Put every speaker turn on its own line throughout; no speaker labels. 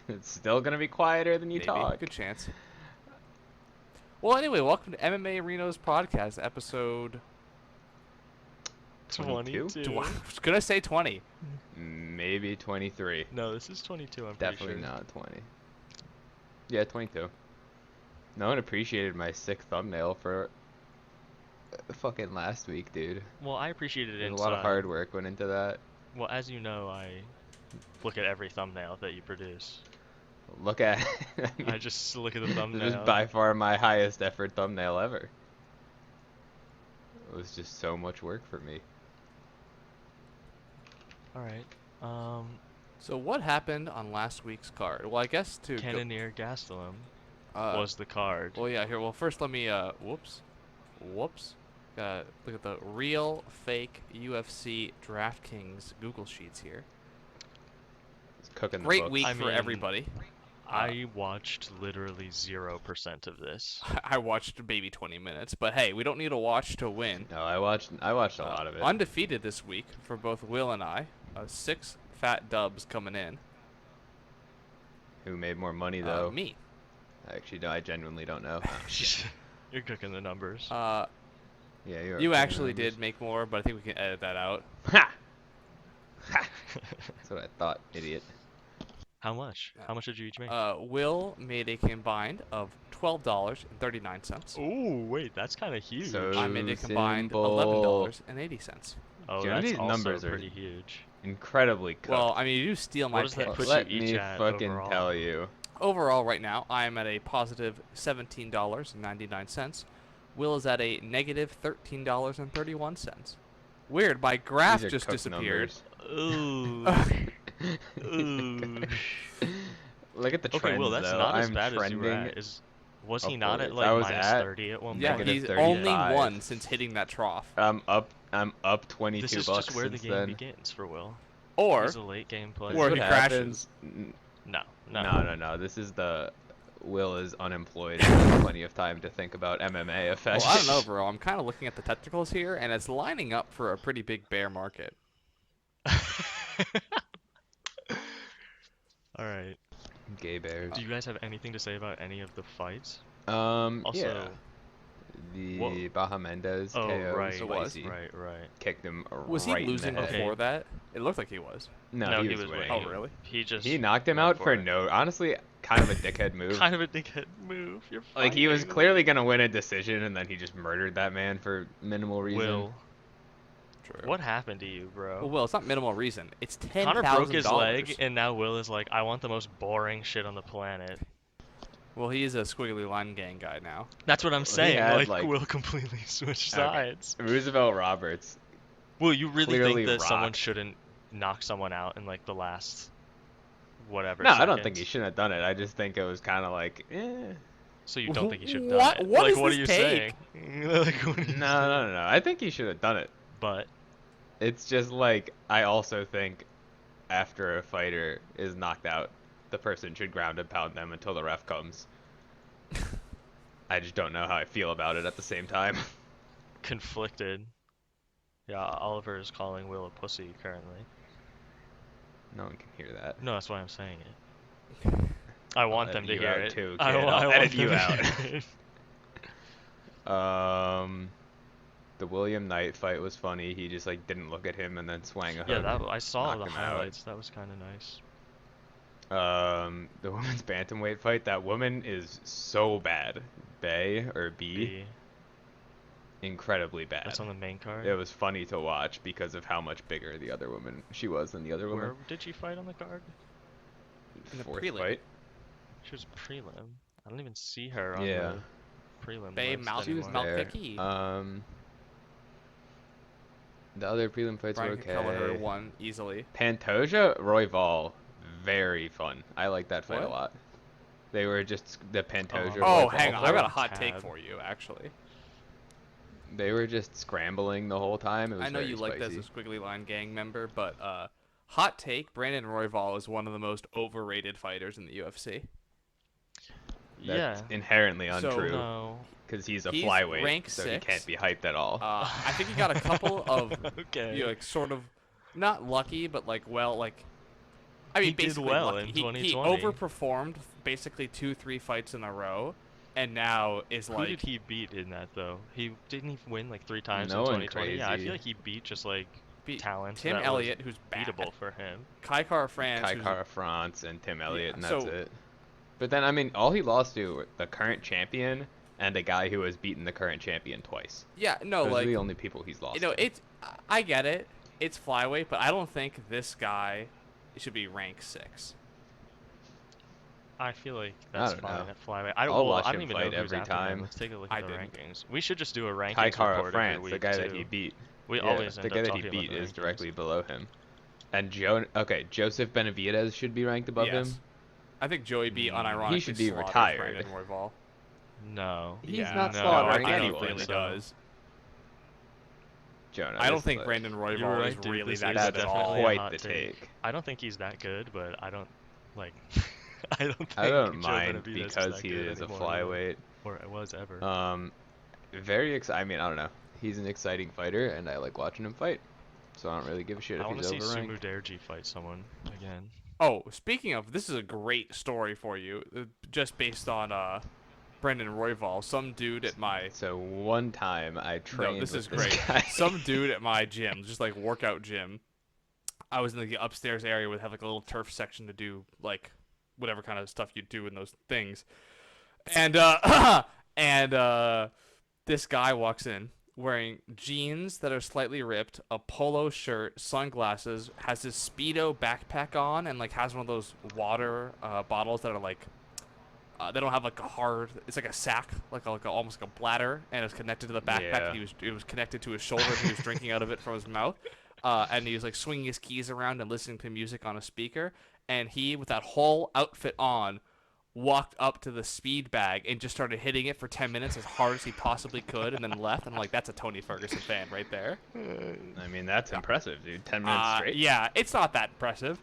It's still gonna be quieter than you
Maybe.
talk.
Good chance. Well, anyway, welcome to MMAerino's podcast, episode.
22?
I was gonna say 20.
Maybe 23.
No, this is 22, I'm pretty
Definitely
sure.
not 20. Yeah, 22. No one appreciated my sick thumbnail for fucking last week, dude.
Well, I appreciated it
There's a
inside.
lot of hard work went into that.
Well, as you know, I look at every thumbnail that you produce.
Look at
I just look at the
This
thumbnail.
is by far my highest effort thumbnail ever. It was just so much work for me.
Alright.
So what happened on last week's card? Well, I guess to go,
Cannoneer Gastelum was the card.
Well, yeah. Here. Well, first let me. Whoops. Look at the real, fake UFC DraftKings Google Sheets here.
It's cooking the
Great
books.
week
I
for
mean,
everybody.
I watched literally 0% of this.
I watched maybe 20 minutes, but hey, we don't need to watch to win.
No, I watched a lot of it.
Undefeated this week for both Will and I. 6 fat dubs coming in.
Who made more money though?
Me.
Actually, no, I genuinely don't know.
You're cooking the numbers.
Yeah,
You actually did make more, but I think we can edit that out.
Ha! Ha! That's what I thought, idiot.
How much? How much did you each make?
Will made a combined of $12.39.
Ooh, wait, that's kind of huge.
So
I made a combined
simple.
$11.80.
Oh,
Jim, these
that's
numbers
also
are
pretty huge.
Incredibly cooked.
Well, I mean, you do steal my
does that
picks.
put
Let
you
me
each at
fucking
overall?
tell you.
Overall, right now, I am at a positive $17.99. Will is at a negative $13.31. Weird, my graph
These are
just
cooked
disappeared.
numbers.
Ooh. Ooh.
Look at the trends,
Okay, well, that's
though.
not as
I'm
bad as you were
trending.
at. Was he not at
upwards.
like
I was
minus
at
30 at one
Yeah,
point?
negative
he's only
35.
won since hitting that trough.
I'm up 22
This is
bucks
just where the
since
game
then.
begins for Will.
Or,
He's a late game player.
Or
What
he
happens-
No.
No. This is the Will is unemployed and has plenty of time to think about MMA effects.
well, I don't know, bro. I'm kind of looking at the technicals here, and it's lining up for a pretty big bear market.
All right.
Gay bears.
Do you guys have anything to say about any of the fights?
Yeah.
Also,
The
Whoa.
Baja Mendez
Oh,
KO
right.
It was.
spicy.
Right.
Kicked him
Was
right
he losing
in the head.
before that? It looked like he was.
No, he was
winning.
winning.
Oh, really?
He
knocked him
went
out for
it.
no, honestly, kind of a dickhead move.
Kind of a dickhead move. You're
Like, he was
fighting.
clearly gonna win a decision, and then he just murdered that man for minimal reason.
Will,
True.
what happened to you, bro?
Well, Will, it's not minimal reason. It's $10,000.
Connor broke his leg, and now Will is like, I want the most boring shit on the planet.
Well, he is a squiggly line gang guy now.
That's what I'm saying.
had,
Like,
like-
Will completely switched
Okay.
sides.
Roosevelt Roberts.
Will, you really
Clearly
think that someone
rocked.
shouldn't knock someone out in like the last whatever?
No, I don't think
seconds?
he shouldn't have done it. I just think it was kind of like,
So you don't think he should have
What-
done it?
what
like,
is
what
this
are you
take?
saying? Like, what are you saying?
No. I think he should have done it.
But
It's just like, I also think after a fighter is knocked out, the person should ground and pound them until the ref comes. I just don't know how I feel about it at the same time.
conflicted. Yeah, Oliver is calling Will a pussy currently.
No one can hear that.
No, that's why I'm saying it. I want
edit
them to
you
hear
out
it.
too,
I
kid.
wa-
I'll
I want
edit
them
you
to
out.
hear it.
The William Knight fight was funny. He just like didn't look at him and then swang a
Yeah,
hook.
I saw the
knocked him out.
highlights. That was kind of nice.
The women's bantamweight fight. That woman is so bad. Bay or B,
B.
incredibly bad.
That's on the main card.
It was funny to watch because of how much bigger the other woman she was than the other woman.
Where did she fight on the card?
In the
Fourth
prelim.
fight.
She was prelim. I don't even see her on
Yeah.
the prelim
Babe,
list
Mal-
She was
anymore.
Mal-
there.
Malpicki.
The other prelim fights
Brian
were
Kelleher
okay.
won easily.
Pantoja, Royval, very fun. I like that fight
What?
a lot. They were just the Pantoja.
Oh,
Royval
hang on. I
fight.
got a hot
Tab.
take for you, actually.
They were just scrambling the whole time. It was
I know
very
you like that as
spicy.
a Squiggly Line gang member, but hot take, Brandon Royval is one of the most overrated fighters in the UFC.
That's
Yeah.
inherently
So-
untrue
No.
because he's a
He's
flyweight,
rank
so he
6.
can't be hyped at all.
I think he got a couple of
Okay.
like sort of not lucky, but like I mean,
He did
basically
well
lucky.
in
He
2020.
overperformed basically 2-3 fights in a row, and now is
Who
like
did he beat in that though? He didn't even win like 3 times
No
in
one
2020. Yeah, I
crazy.
feel like he beat just like
beat
talent
Tim
that was
Elliott, who's bad,
beatable for him.
Kai Kara France,
Kai
who's
Kara France and Tim Elliott,
yeah.
and that's
So
it. But then, I mean, all he lost to were the current champion and a guy who has beaten the current champion twice.
yeah, no,
Those are
like
the only people he's lost
you know,
to.
I get it. It's flyweight, but I don't think this guy should be rank 6.
I feel like
I
that's
don't
fine
know.
at flyweight. I don't.
I'll
Well,
watch
I don't
him
even
fight
know who's
every
after him.
time.
Let's take a look
I
at the
didn't.
rankings. We should just do a
Kai
rankings
Kara
report
France,
every
the
week
guy
too.
that he beat.
We
Yeah,
always
the
end
guy
up
that he
talking about
beat
the
is
rankings.
directly below him. And Joseph Benavidez should be ranked above
Yes.
him.
I think Joey B unironically
He should be
slaughters
retired.
Brandon Royval.
No.
He's
Yeah,
not
no,
slaughtering
I
I
don't
think
anyone.
he really
so.
does.
Jonah,
I don't
this
think
is
Brandon
You're
Royval
right,
is
dude,
really
this
that
is
good
that's
at all.
definitely a
quite
hot
the take.
I don't think he's that good, but I don't like. I don't think
I don't
Joe
mind
Benavidez
because
that
he
good
is a
anymore, either.
flyweight.
Or it was ever.
Very I mean, I don't know. He's an exciting fighter, and I like watching him fight. So I don't really give a shit
I
if
want
he's
to see
overranked.
Sumu Derji fight someone again.
Oh, speaking of, this is a great story for you, just based on Brandon Royval. Some dude at my
So one time I trained
this
with
is
this
great.
guy.
Some dude at my gym, just like workout gym. I was in the upstairs area with have like a little turf section to do like whatever kind of stuff you do in those things. And this guy walks in wearing jeans that are slightly ripped, a polo shirt, sunglasses, has his Speedo backpack on, and like has one of those water bottles that are like they don't have like a hard. It's like a sack, like almost like a bladder, and it's connected to the backpack.
Yeah.
It was connected to his shoulder, and he was drinking out of it from his mouth. And he was like swinging his keys around and listening to music on a speaker. And he, with that whole outfit on, walked up to the speed bag and just started hitting it for 10 minutes as hard as he possibly could, and then left. And I'm like, that's a Tony Ferguson fan right there.
I mean, that's impressive, dude. 10 minutes straight.
Yeah, it's not that impressive.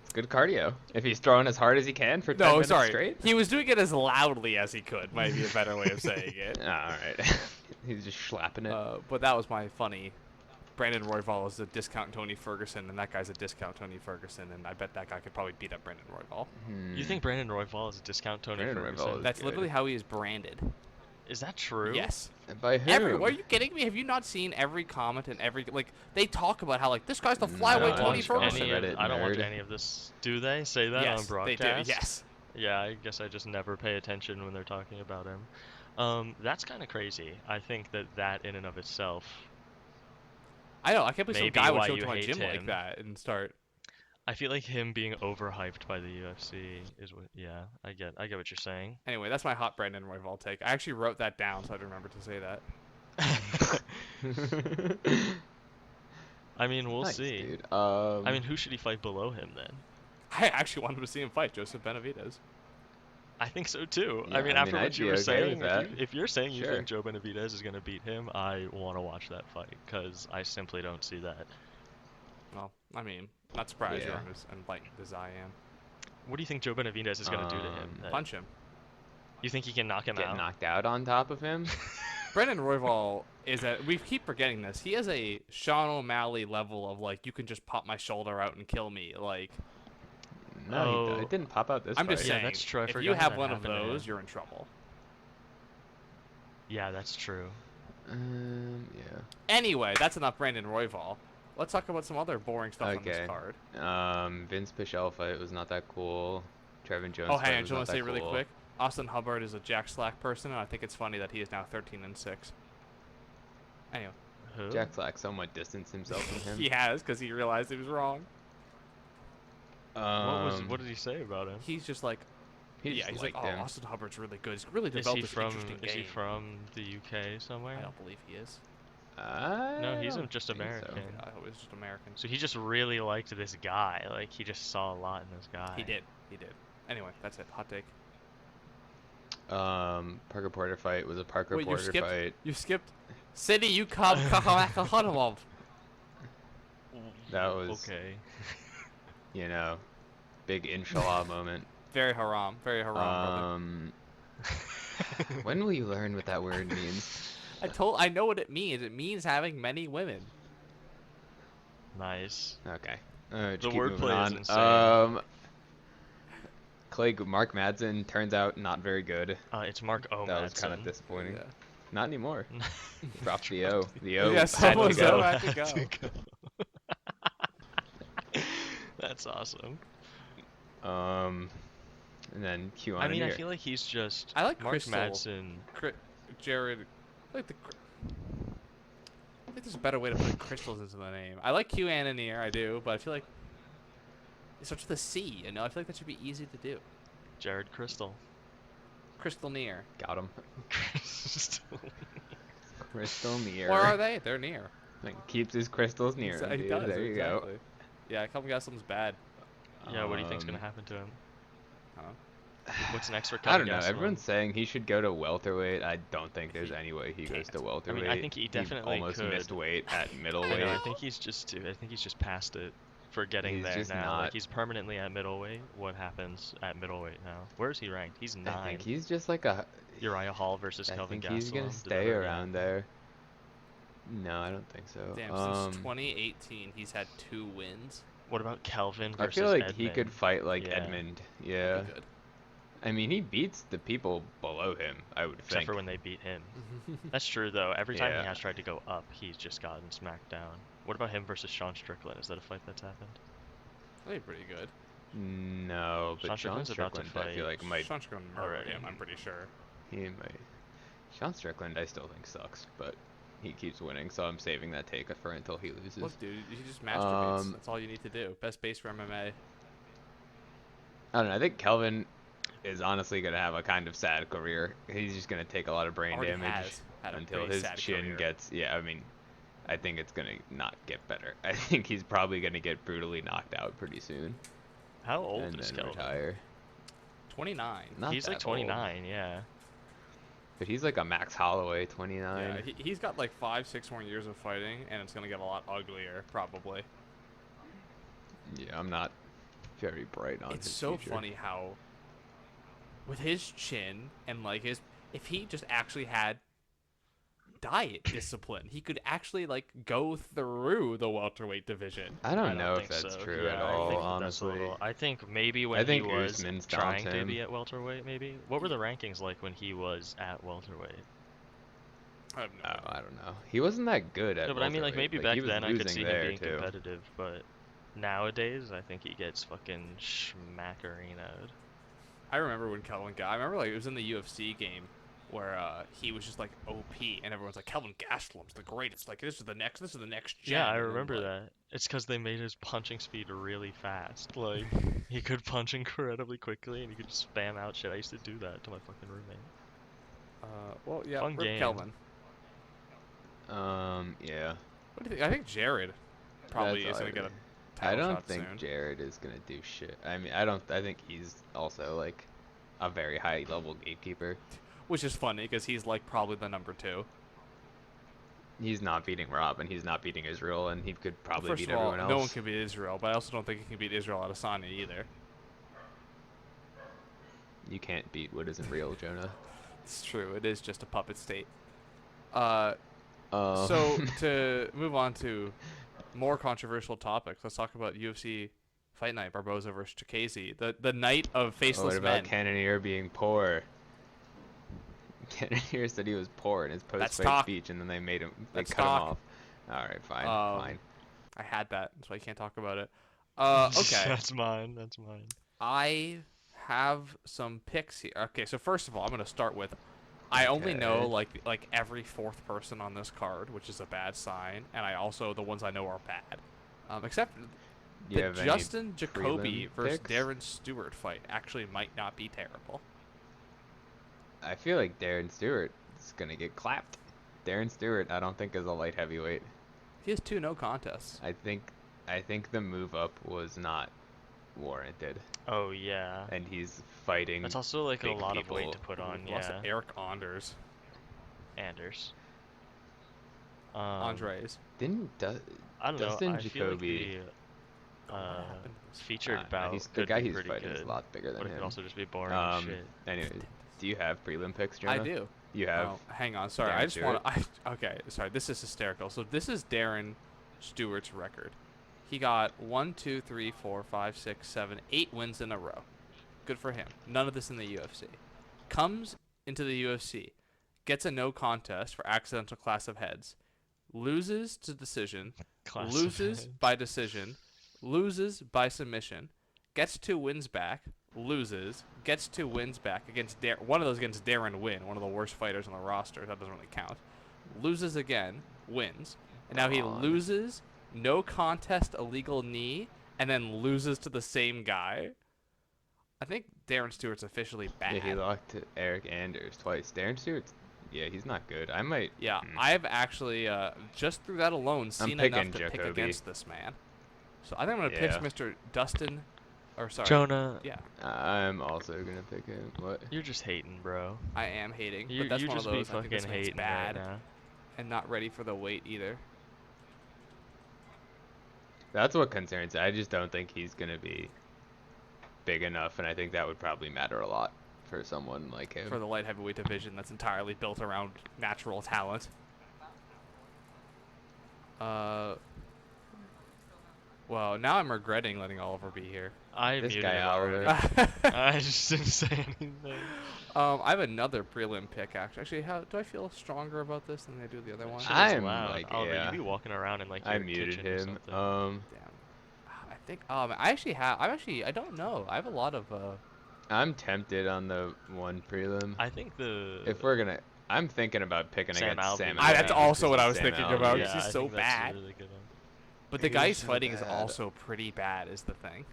It's good cardio. If he's throwing as hard as he can for 10
No,
minutes
sorry.
straight.
He was doing it as loudly as he could, might be a better way of saying it.
All right. He's just slapping it.
But that was my funny. Brandon Royval is a discount Tony Ferguson, and that guy's a discount Tony Ferguson, and I bet that guy could probably beat up Brandon Royval.
You think Brandon Royval is a discount Tony
Brandon
Ferguson?
Royval is
That's
good.
literally how he is branded.
Is that true?
Yes.
By who?
Are you kidding me? Have you not seen every comment and every they talk about how like this guy's the
No,
flyweight
I
Tony
don't watch
Ferguson?
any of
I don't watch
nerd.
any of this. Do they say that
Yes,
on broadcast?
they do. Yes.
Yeah, I guess I just never pay attention when they're talking about him. That's kind of crazy. I think that in and of itself.
I know. I can't believe some
Maybe
guy would
why
show up
you
to my
hate
gym like
him.
that and start.
I feel like him being overhyped by the UFC is what. Yeah, I get what you're saying.
Anyway, that's my hot Brandon Royval take. I actually wrote that down so I'd remember to say that.
I mean, we'll
Nice,
see.
dude.
I mean, who should he fight below him then?
I actually wanted to see him fight Joseph Benavidez.
I think so too.
Yeah,
I mean,
I
after
mean,
what
I'd
you
be
were
okay
saying,
with that.
if you're saying you
Sure.
think Joe Benavidez is going to beat him, I want to watch that fight because I simply don't see that.
Well, I mean, not surprised you're
Yeah.
as enlightened as I am.
What do you think Joe Benavidez is going to do to him? then?
Punch him.
You think he can knock him
Get
out?
knocked out on top of him?
Brandon Royval is we keep forgetting this. He has a Sean O'Malley level of like you can just pop my shoulder out and kill me. Like
No,
Oh.
it didn't pop out this
I'm just
fight.
Yeah,
saying,
that's true. I
if
forgot
you have
that
one of
happened to
those,
him.
you're in trouble.
Yeah, that's true.
Yeah.
Anyway, that's enough Brandon Royval. Let's talk about some other boring stuff on this
Okay.
card.
Vince Pichel fight was not that cool. Trevin Jones
Oh,
fight
hang on,
was
do you
not
want to
that
say really
cool.
quick? Austin Hubbard is a Jack Slack person, and I think it's funny that he is now 13-6. Anyway,
Who?
Jack Slack somewhat distanced himself from him.
he has because he realized he was wrong.
What did he say about him?
He's just like,
He
yeah,
just
he's like,
liked
oh,
him.
Austin Hubbard's really good. He's really
Is
developed
he
this
from?
interesting game.
Is he from the UK somewhere?
I don't believe he is.
No, he's
don't
just
think so.
American.
I hope he's just American.
So he just really liked this guy. Like he just saw a lot in this guy.
He did. He did. Anyway, that's it. Hot take.
Parker Porter fight was a Parker
Wait, you
Porter
skipped?
fight.
You skipped. City, you come. Kakamakahanamov.
That was,
Okay.
you know, big inshallah moment.
Very haram. Very haram, brother.
When will you learn what that word means?
I know what it means. It means having many women.
Nice.
Okay. Just
The
keep moving
wordplay is
on.
insane.
Mark Madsen turns out not very good.
It's Mark O.
That was kind of
Madsen.
disappointing.
Yeah.
Not anymore. Dropped the
Dropped
O.
the-
The O
Yeah,
had
someone
to
so
go.
had to go.
That's awesome.
And then Q on
I mean, I
here.
feel like he's just
I like
Mark
Crystal.
Madsen.
Jared. I like the. I think there's a better way to put crystals into the name. I like Q and Nier, I do, but I feel like it starts with a C. You know, I feel like that should be easy to do.
Jared Crystal.
Crystal Nier.
Got him.
Crystal.
Crystal near.
Or are they? They're near.
Like, keeps his crystals near him,
He
dude.
does,
There you
exactly. Yeah, Calvin Gastelum's bad.
Yeah, what do you think's gonna
Um,
happen to him?
Huh?
What's next for
I
Calvin
don't know.
Gastelum?
Everyone's saying he should go to welterweight. I don't think there's any way he goes to
can't.
welterweight.
I think he definitely
almost
could.
missed weight at
I
middleweight.
know. I think he's just past it for getting
He's
there
just
now.
not-
Like he's permanently at middleweight. What happens at middleweight now? Where is he ranked? He's
I
9.
think he's just like a.
Uriah Hall versus
I
Kelvin
think
Gastelum.
he's gonna
Did that
stay
already
around
happen?
there. No, I don't think so.
Damn, since 2018, he's had 2 wins.
What about Kelvin
I
versus
feel like
Edmund?
he could fight like
Yeah.
Edmund.
That'd
Yeah.
be good.
I mean, he beats the people below him, I would
Except
think.
for when they beat him. That's true though. Every time
Yeah.
he has tried to go up, he's just gotten smacked down. What about him versus Sean Strickland? Is that a fight that's happened?
That'd be pretty good.
No, but
Sean
Sean
Strickland's about to
Strickland, I feel
fight
like might.
Sean Strickland murdered
already.
him, I'm pretty sure.
He might. Sean Strickland, I still think sucks, but he keeps winning, so I'm saving that take for until he loses.
Look, dude, he just masturbates.
Um,
That's all you need to do. Best base for MMA.
I don't know. I think Kelvin is honestly gonna have a kind of sad career. He's just gonna take a lot of brain
Already
damage
has had a
until
pretty
his
sad
chin
career.
gets. Yeah, I mean, I think it's gonna not get better. I think he's probably gonna get brutally knocked out pretty soon
How old
and
is
then
Kelvin?
retire.
29.
Not
He's like
that old,
29, yeah.
but he's like a Max Holloway, 29.
Yeah, he's got like 5-6 more years of fighting, and it's gonna get a lot uglier, probably.
Yeah, I'm not very bright on
It's
his
so
future.
funny how, with his chin and like if he just actually had diet discipline, he could actually like go through the welterweight division.
I don't know
think
if that's
so.
true
Yeah,
at
I
all,
think that's a
honestly.
little- I think maybe when
I think
he was
Usman stomped
trying to
him.
be at welterweight, maybe. What were the rankings like when he was at welterweight?
I have no
Oh,
idea.
I don't know. He wasn't that good at
No, but I mean, like
welterweight.
maybe
Like, he
back
was
then I could
losing
see him
there,
being
too.
competitive, but nowadays I think he gets fucking schmackerinoed.
I remember when Kelvin got. I remember like it was in the UFC game where he was just like OP, and everyone's like Kelvin Gastelum's the greatest. Like this is the next gen.
Yeah, I
and then,
remember
like,
that. It's because they made his punching speed really fast. Like, he could punch incredibly quickly, and he could just spam out shit. I used to do that to my fucking roommate.
Well, yeah,
Fun
rip
game.
Kelvin.
Yeah.
What do you think? I think Jared probably
That's
is
all
gonna get a
I
title
don't
shot
think
soon.
Jared is gonna do shit. I mean, I think he's also like a very high level gatekeeper.
Which is funny because he's like probably the number 2.
He's not beating Rob, and he's not beating Israel, and he could probably
First
beat
of all,
everyone else.
no one can beat Israel, but I also don't think he can beat Israel Adesanya either.
You can't beat what isn't real, Jonah.
It's true. It is just a puppet state.
Oh.
So to move on to more controversial topics, let's talk about UFC Fight Night: Barboza versus Chikadze, the night of faceless
what about
men.
Cannonier being poor? Cannonier said he was poor in his
That's
post-fight
talk.
speech, and then they made him. They
That's
cut
talk.
him off. All right, fine, fine.
I had that, so I can't talk about it. Okay.
That's mine. That's mine.
I have some picks here. Okay, so first of all, I'm gonna start with I only know
Okay.
like every 4th person on this card, which is a bad sign, and I also the ones I know are bad. Except
Do you
the
have any
Justin Jacoby
prelim
versus
picks?
Darren Stewart fight actually might not be terrible.
I feel like Darren Stewart is gonna get clapped. Darren Stewart, I don't think is a light heavyweight.
He has 2 no contests.
I think the move up was not warranted,
Oh, yeah.
and he's fighting.
That's also like a
big
lot of weight
people.
to put on,
Lost
yeah.
to Eric Anders.
Anders.
Andres.
Didn't
I don't
Dustin
know. I feel like
Jacoby-
the
What happened to this
featured
no,
bout
the
could
guy
be
he's
pretty
fighting
good,
is a lot bigger than
but it
him.
could also just be boring as shit.
Anyway, do you have prelim picks, Jonah?
I do.
You have.
Oh, hang on. Sorry,
Darren
I just want
Stewart?
to. Okay, sorry. This is hysterical. So this is Darren Stewart's record. He got 1, 2, 3, 4, 5, 6, 7, 8 wins in a row. Good for him. None of this in the UFC. Comes into the UFC, gets a no contest for accidental clash of heads, loses to decision,
Class of
loses
heads.
by decision, loses by submission, gets 2 wins back, loses, gets 2 wins back against one of those against Darren Wynn, one of the worst fighters on the roster. That doesn't really count. Loses again, wins, and now he
God.
loses, no contest, illegal knee, and then loses to the same guy. I think Darren Stewart's officially bad.
Yeah, he locked to Eric Anders twice. Darren Stewart's, yeah, he's not good. I might.
Yeah, I've actually just through that alone seen
picking
enough to pick
Jacoby.
against this man. So I think I'm gonna
Yeah.
pick Mr. Dustin, or sorry,
Jonah,
yeah,
I'm also gonna pick him. What?
you're just hating, bro.
I am hating,
You
but that's
you
one
just
of those.
be
I think this
fucking
man's
hating
bad
right now.
and not ready for the weight either.
That's what concerns. I just don't think he's gonna be big enough, and I think that would probably matter a lot for someone like him.
For the light heavyweight division, that's entirely built around natural talent. Well, now I'm regretting letting Oliver be here.
I
This
muted
guy
him already.
Oliver.
I just didn't say anything.
I have another prelim pick. Actually, how do I feel stronger about this than I do the other one?
Shit is
I'm
loud.
like,
Oliver,
yeah.
you be walking around in like
I
your
muted
kitchen or
him.
something.
Damn. I think. I actually have. I don't know. I have a lot of.
I'm tempted on the one prelim.
I think the
If we're gonna, I'm thinking about picking
Sam
against
Alvey.
Sam.
That's
Alvey
also
because
what I
of
was
Sam
thinking
Alvey.
about.
yeah,
He's
I
so
think that's a
bad.
really good one.
But the
He's
guy he's
so
fighting is
bad.
also pretty bad. Is the thing.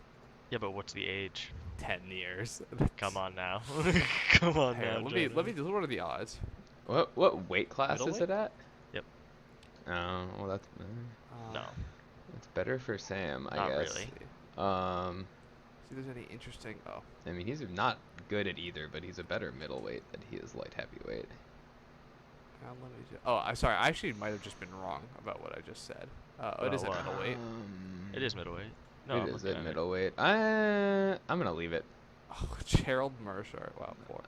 Yeah, but what's the age?
10 years.
Come on now. Come on
Here,
now.
let me.
Jonah.
What are the odds?
What weight class is
Middleweight?
it at?
Yep.
Oh, well that's
No.
that's better for Sam, I
Not
guess.
really.
See if there's any interesting. Oh,
I mean he's not good at either, but he's a better middleweight than he is light heavyweight.
let me. I'm sorry. I actually might have just been wrong about what I just said. It is at
what?
middleweight.
It is middleweight. No,
It
I'm
is
looking
at
at it.
middleweight. I'm gonna leave it.
Oh, Gerald Mercer. Wow, poor.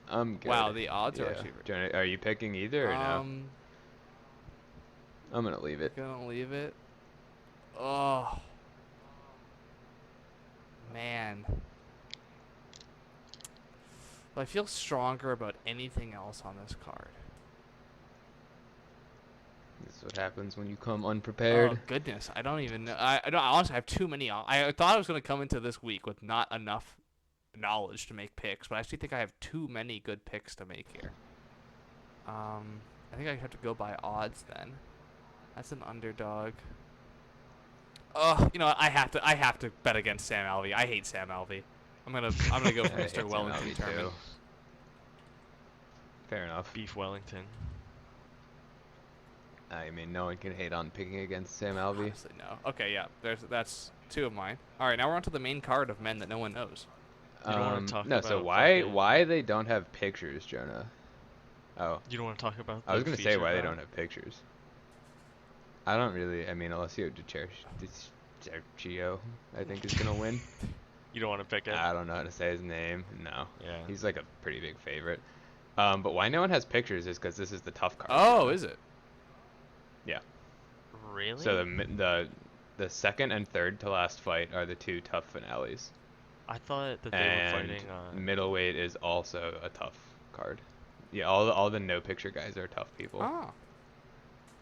I'm good.
Wow, the odds are
Yeah.
actually.
Jonah, are you picking either or no? I'm gonna leave it.
Gonna leave it. Oh. Man. I feel stronger about anything else on this card.
This is what happens when you come unprepared.
Oh goodness, I don't even know. I don't honestly have too many. I thought I was gonna come into this week with not enough knowledge to make picks, but I actually think I have too many good picks to make here. I think I have to go by odds then. That's an underdog. Oh, you know what? I have to bet against Sam Alvey. I hate Sam Alvey. I'm gonna go for
I hate
Mr.
Sam
Wellington
Alvey,
Turman.
too. Fair enough.
Beef Wellington.
I mean, no one can hate on picking against Sam Alvey.
Honestly, no. Okay, yeah. That's 2 of mine. All right, now we're on to the main card of men that no one knows.
You don't wanna talk
no, so
about
why
fucking-
they don't have pictures, Jonah? Oh,
You don't want to talk about
I was
the
gonna say
feature
why they
bout?
don't have pictures. I don't really. I mean, Alessio Sergio, I think is gonna win.
You don't want to pick it?
I don't know how to say his name. No,
Yeah.
he's like a pretty big favorite. But why no one has pictures is because this is the tough card.
Oh, is it?
Yeah.
Really?
So the second and third to last fight are the 2 tough finales.
I thought that they were
And
fighting on...
middleweight is also a tough card. Yeah, all the no picture guys are tough people.
Oh.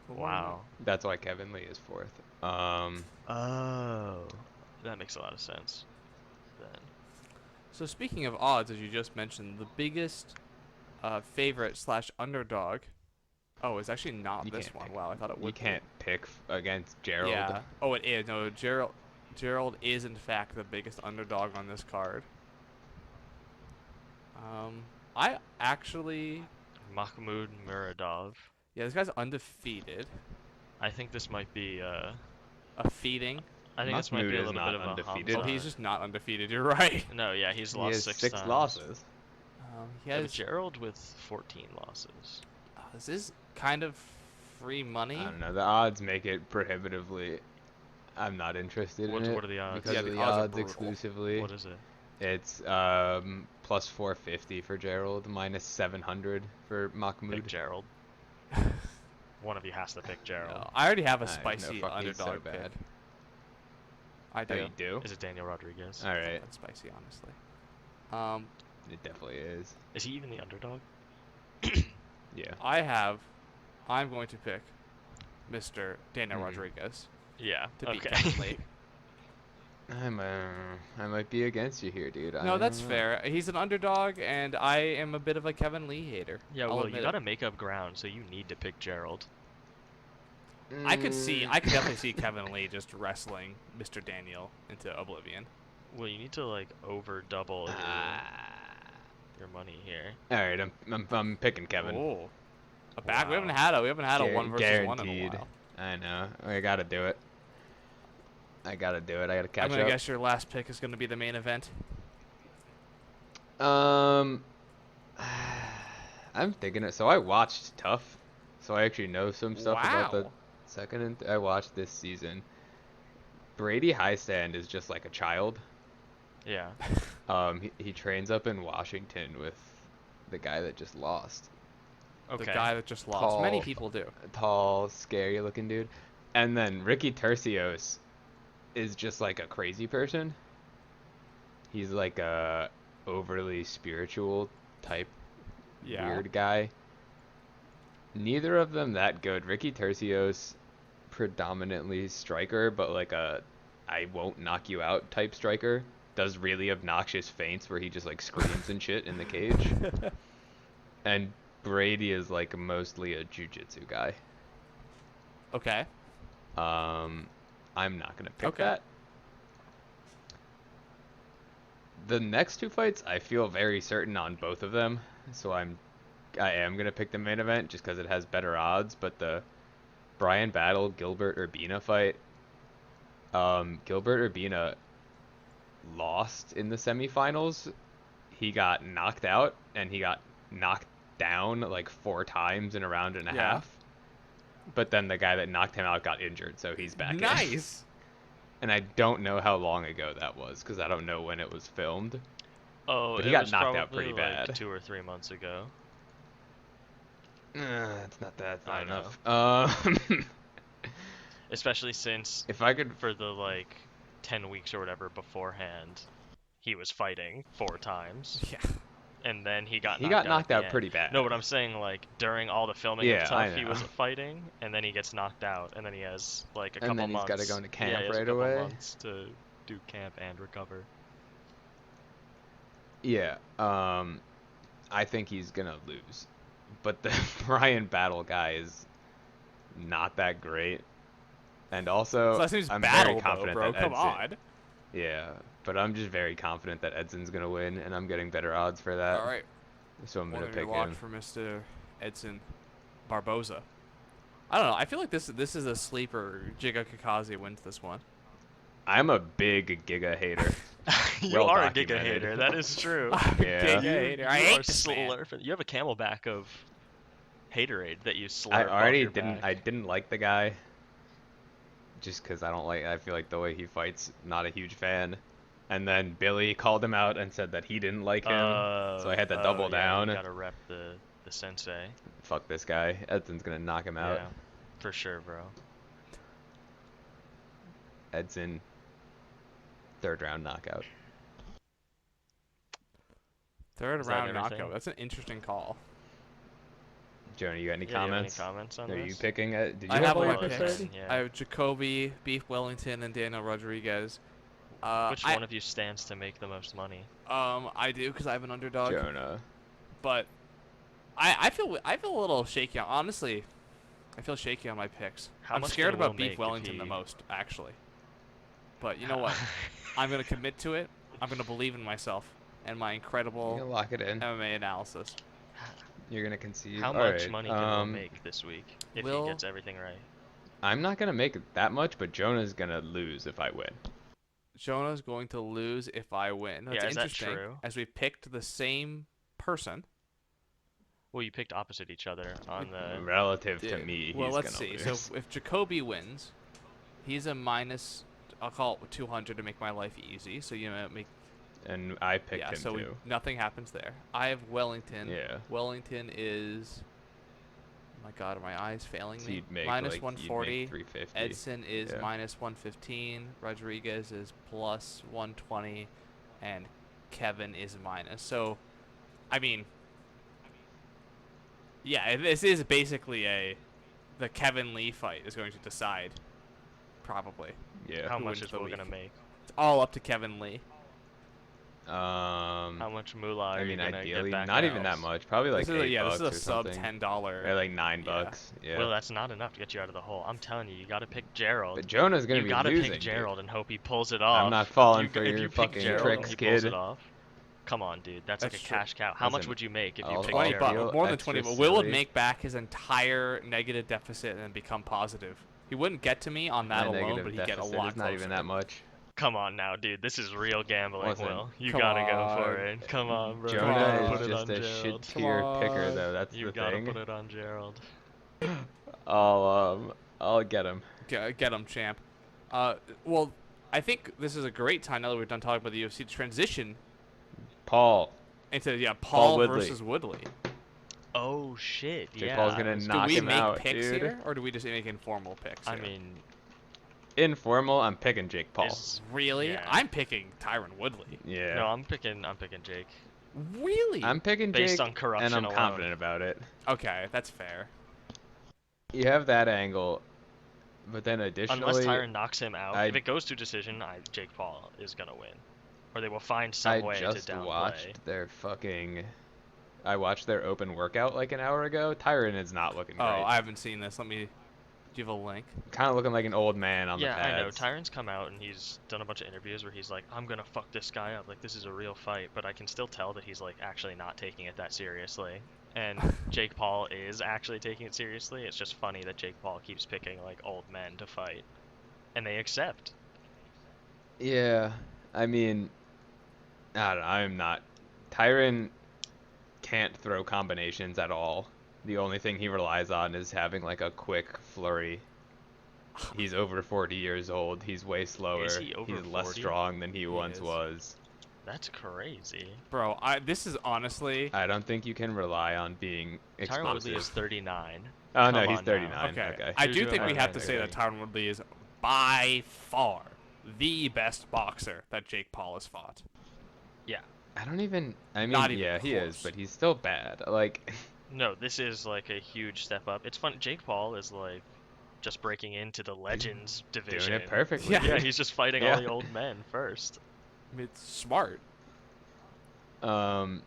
Wow.
That's why Kevin Lee is 4th.
Oh. That makes a lot of sense. Then.
So speaking of odds, as you just mentioned, the biggest favorite / underdog. Oh, it's actually not
You
this
can't
one.
pick-
Wow, I thought it would.
You can't pick against Gerald.
Yeah. Oh, it is. No, Gerald is in fact the biggest underdog on this card. I actually,
Mahmoud Muradov.
yeah, this guy's undefeated.
I think this might be,
A feeding.
I think this might
Mahmoud
be a
is
little
not
bit of a
undefeated.
Oh,
homicide.
he's just not undefeated. You're right.
No, yeah, he's
He
lost
has
6
6
times.
losses.
He
Yeah, but
has.
Gerald with 14 losses.
This is kind of free money.
I don't know. The odds make it prohibitively. I'm not interested
What
in it.
are the odds?
Because
Yeah,
of
the
the
odds are
odds
brutal.
exclusively.
What is it?
It's plus 450 for Gerald, minus 700 for Mahmoud.
Pick Gerald. One of you has to pick Gerald.
No, I already have a
I have no
spicy
fucking- he's so
underdog
bad.
pick. I do.
Oh, you do?
Is it Daniel Rodriguez?
All right.
That's spicy, honestly.
It definitely is.
Is he even the underdog?
Yeah.
I'm going to pick Mr. Daniel
Mhm.
Rodriguez
Yeah.
to beat
Okay.
Kevin Lee.
I might be against you here, dude.
No,
I
that's
don't know.
fair. He's an underdog, and I am a bit of a Kevin Lee hater.
Yeah,
I'll
well,
admit
you
it.
gotta make up ground, so you need to pick Gerald.
I could definitely see Kevin Lee just wrestling Mr. Daniel into oblivion.
Well, you need to like over double your money here.
All right, I'm picking Kevin.
Oh, we
Wow.
haven't had a one versus one in a
Guaranteed.
while.
I know. I gotta do it. I gotta catch
I'm gonna
up.
guess your last pick is gonna be the main event.
I'm thinking it. So I watched Tough, so I actually know some stuff about the
Wow.
second and I watched this season. Brady Highstand is just like a child.
Yeah.
He trains up in Washington with the guy that just lost.
Okay.
The guy that just lost. Many
Tall.
people do.
A tall, scary looking dude. And then Ricky Tercios is just like a crazy person. He's like a overly spiritual type
Yeah.
weird guy. Neither of them that good. Ricky Tercios, predominantly striker, but like a I won't knock you out type striker. Does really obnoxious feints where he just like screams and shit in the cage. And Brady is like mostly a jiu-jitsu guy.
Okay.
I'm not gonna pick
Okay.
that. The next two fights, I feel very certain on both of them, so I am gonna pick the main event just because it has better odds. But the Brian Battle Gilbert Urbina fight, Gilbert Urbina lost in the semifinals. He got knocked out and he got knocked down like 4 times in a round and a
Yeah.
half. But then the guy that knocked him out got injured, so he's back in.
Nice.
And I don't know how long ago that was because I don't know when it was filmed.
Oh,
But he
it
got
was
knocked out
probably,
pretty
like
bad.
2 or 3 months ago.
It's not that. It's
I
not
know.
enough.
Especially since
If I could,
for the like 10 weeks or whatever beforehand, he was fighting 4 times,
Yeah.
and then he got
he
knocked
got knocked
at
out
the end.
pretty bad.
No, but I'm saying like during all the filming
Yeah,
of
I
Tough, he
know.
was fighting, and then he gets knocked out, and then he has like a
And
couple
then he's
months.
gotta go into camp
yeah, he has a
right
couple
away.
months to do camp and recover.
Yeah. I think he's gonna lose, but the Brian Battle guy is not that great. And also,
So that seems
I'm
battle,
very
though,
confident
bro.
that
Come
Edson.
on.
Yeah, but I'm just very confident that Edson's gonna win, and I'm getting better odds for that.
All right.
So I'm
One
gonna
of your
pick
lock
him.
for Mr. Edson Barboza. I don't know. I feel like this is a sleeper. Jiga Kakazi wins this one.
I'm a big Giga hater.
You
Well
are a Giga
documented.
hater. That is true.
Yeah.
Giga hater. I
You
hate
are
this man.
slurping. You have a camelback of haterade that you slurp
I
off
already
your
didn't.
back.
I didn't like the guy. Just because I don't like. I feel like the way he fights. Not a huge fan. And then Billy called him out and said that he didn't like him. So I had to double
yeah,
down.
You gotta rep the sensei.
Fuck this guy. Edson's gonna knock him out.
Yeah, for sure, bro.
Edson. 3rd round knockout.
Third
Is that
round
everything?
knockout. That's an interesting call.
Jonah, you got any
Yeah, you have any
comments?
comments on
Are
this?
you picking it? Did you
I
have
have
all
all
your
my
picks
picks.
already?
Yeah.
I have Jacoby, Beef Wellington, and Daniel Rodriguez.
Which one of you stands to make the most money?
I do because I have an underdog.
Jonah.
But I feel a little shaky. Honestly, I feel shaky on my picks.
How
I'm
much
scared
can Will
about
make
Beef
if
Wellington the
he-
most, actually. But you know what? I'm gonna commit to it. I'm gonna believe in myself and my
You're gonna
incredible
lock it in.
MMA analysis.
You're gonna concede.
How
All
much
right,
money can Will make this week if
Will-
he gets everything right?
I'm not gonna make it that much, but Jonah's gonna lose if I win.
Jonah's going to lose if I win. That's
Yeah, is that
interesting.
true?
As we picked the same person.
Well, you picked opposite each other on the.
Relative to
Yeah.
me,
Well,
he's
let's
gonna
see.
lose.
So if Jacoby wins, he's a minus. I'll call it 200 to make my life easy. So you know, make
And I picked
yeah.
him
So
too.
nothing happens there. I have Wellington.
Yeah.
Wellington is my God, are my eyes failing
So
me?
you'd make
Minus
like
140.
you'd make 350.
Edson is
Yeah.
minus 115. Rodriguez is plus 120, and Kevin is minus. So, I mean, yeah, this is basically the Kevin Lee fight is going to decide, probably,
Yeah.
How
who
much
wins
is
the
Will
week.
gonna make?
It's all up to Kevin Lee.
How much moolah
I
are you
mean,
gonna
ideally,
get back
not
now?
even that much. Probably like
This is
$8
this is a
or
sub
something.
$10.
Or like $9.
Yeah.
Yeah.
Will, that's not enough to get you out of the hole. I'm telling you, you gotta pick Gerald.
But Jonah's gonna
You
be
gotta
losing,
pick
dude.
Gerald and hope he pulls it off.
I'm not falling
You,
for
if
your
you pick
fucking
Gerald and
tricks,
he pulls
kid.
it off, come on, dude. That's like
That's
a
true.
cash cow. How much
Listen,
would you make if you
I'll-
picked
20
I'll
Gerald?
feel
bucks, more than
extra
20. Will would
silly.
make back his entire negative deficit and become positive. He wouldn't get to me on that
My
alone,
negative
but he'd get a
deficit
lot
is not even
closer.
that much.
Come on now, dude. This is real gambling,
Listen,
Will. You
come
gotta go for
on.
it. Come on, bro.
Jonah
you gotta
on.
put
is
it
just
on
a shit
Gerald.
Come
tier picker,
on.
though. That's
You
the
gotta
thing.
put it on Gerald.
I'll get him.
Get him, champ. Well, I think this is a great time now that we're done talking about the UFC to transition
Paul.
into
Paul
Paul
Woodley.
versus Woodley.
Oh shit,
Jake
yeah.
Paul's gonna
let's
Do
knock
we
him
make
out,
picks
dude.
here, or do we just make informal picks?
I
here?
mean,
Informal, I'm picking Jake Paul.
really?
yeah.
I'm picking Tyron Woodley.
Yeah.
no, I'm picking Jake.
Really?
I'm picking
Based
Jake,
on corruption
and I'm
alone.
confident about it.
Okay, that's fair.
You have that angle, but then additionally,
Unless Tyron knocks him out,
I-
if it goes to decision, Jake Paul is gonna win, or they will find some way
I
to
just
downplay.
watched their fucking. I watched their open workout like an hour ago. Tyron is not looking
Oh,
great.
I haven't seen this. Let me. Do you have a link?
Kind of looking like an old man on
Yeah,
the
I know.
pads.
Tyron's come out and he's done a bunch of interviews where he's like, "I'm gonna fuck this guy up. Like this is a real fight." But I can still tell that he's like actually not taking it that seriously. And Jake Paul is actually taking it seriously. It's just funny that Jake Paul keeps picking like old men to fight, and they accept.
Yeah, I mean, I don't know. I'm not. Tyron can't throw combinations at all. The only thing he relies on is having like a quick flurry. He's over 40 years old. He's way slower.
Is he over
He's less
40?
strong than he once
is.
was.
That's crazy.
Bro, this is honestly.
I don't think you can rely on being
Tyron Woodley
explosive.
is 39.
Oh no,
Come
he's
on now.
39.
Okay.
Okay.
I
Who's
do
your
think we have to
opponent?
say that Tyron Woodley is by far the best boxer that Jake Paul has fought.
I don't even. I mean,
Not even
yeah, he is,
close.
but he's still bad. Like,
No, this is like a huge step up. It's fun. Jake Paul is like just breaking into the legends division.
doing it perfectly.
Yeah.
Yeah, he's just fighting
Yeah.
all the old men first.
I mean, it's smart.
I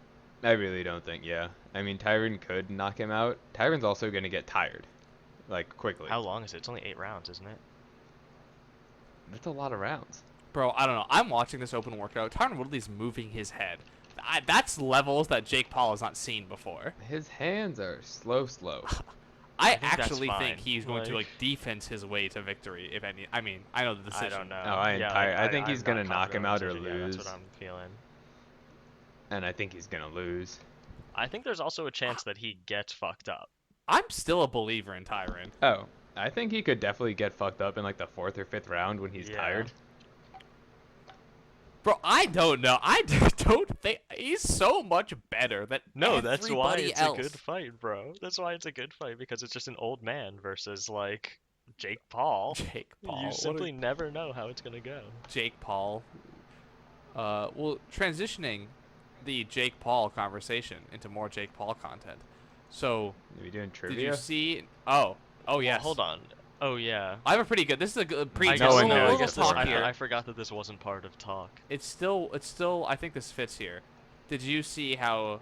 really don't think. Yeah, I mean, Tyron could knock him out. Tyron's also gonna get tired, like quickly.
How long is it? It's only 8 rounds, isn't it?
That's a lot of rounds.
Bro, I don't know. I'm watching this open workout. Tyron Woodley's moving his head. That's levels that Jake Paul has not seen before.
His hands are slow.
I
think that's
actually think
fine.
he's going to
Like-
defense his way to victory. If any, I mean, I know the decision.
I don't know.
Oh, I
yeah,
entire-
like,
I think
I'm
he's gonna
not
knock him
confident
out
in
or
the decision. Yeah,
lose.
that's what I'm feeling.
And I think he's gonna lose.
I think there's also a chance that he gets fucked up.
I'm still a believer in Tyron.
Oh, I think he could definitely get fucked up in like the 4th or 5th round when he's
Yeah.
tired.
Bro, I don't know. I don't think he's so much better than
No, that's why
everybody
it's
else.
a good fight, bro. That's why it's a good fight because it's just an old man versus like Jake Paul.
Jake Paul.
You
What a-
simply never know how it's gonna go.
Jake Paul. Well, transitioning the Jake Paul conversation into more Jake Paul content. So,
Are we doing
did
trivia?
you see? Oh, yes.
Well, hold on. Oh yeah.
I have a pretty good. This is a good pre.
I
No
guess,
one
no,
knows
I
We'll
guess
this
talk
one.
here.
I forgot that this wasn't part of talk.
It's still. I think this fits here. Did you see how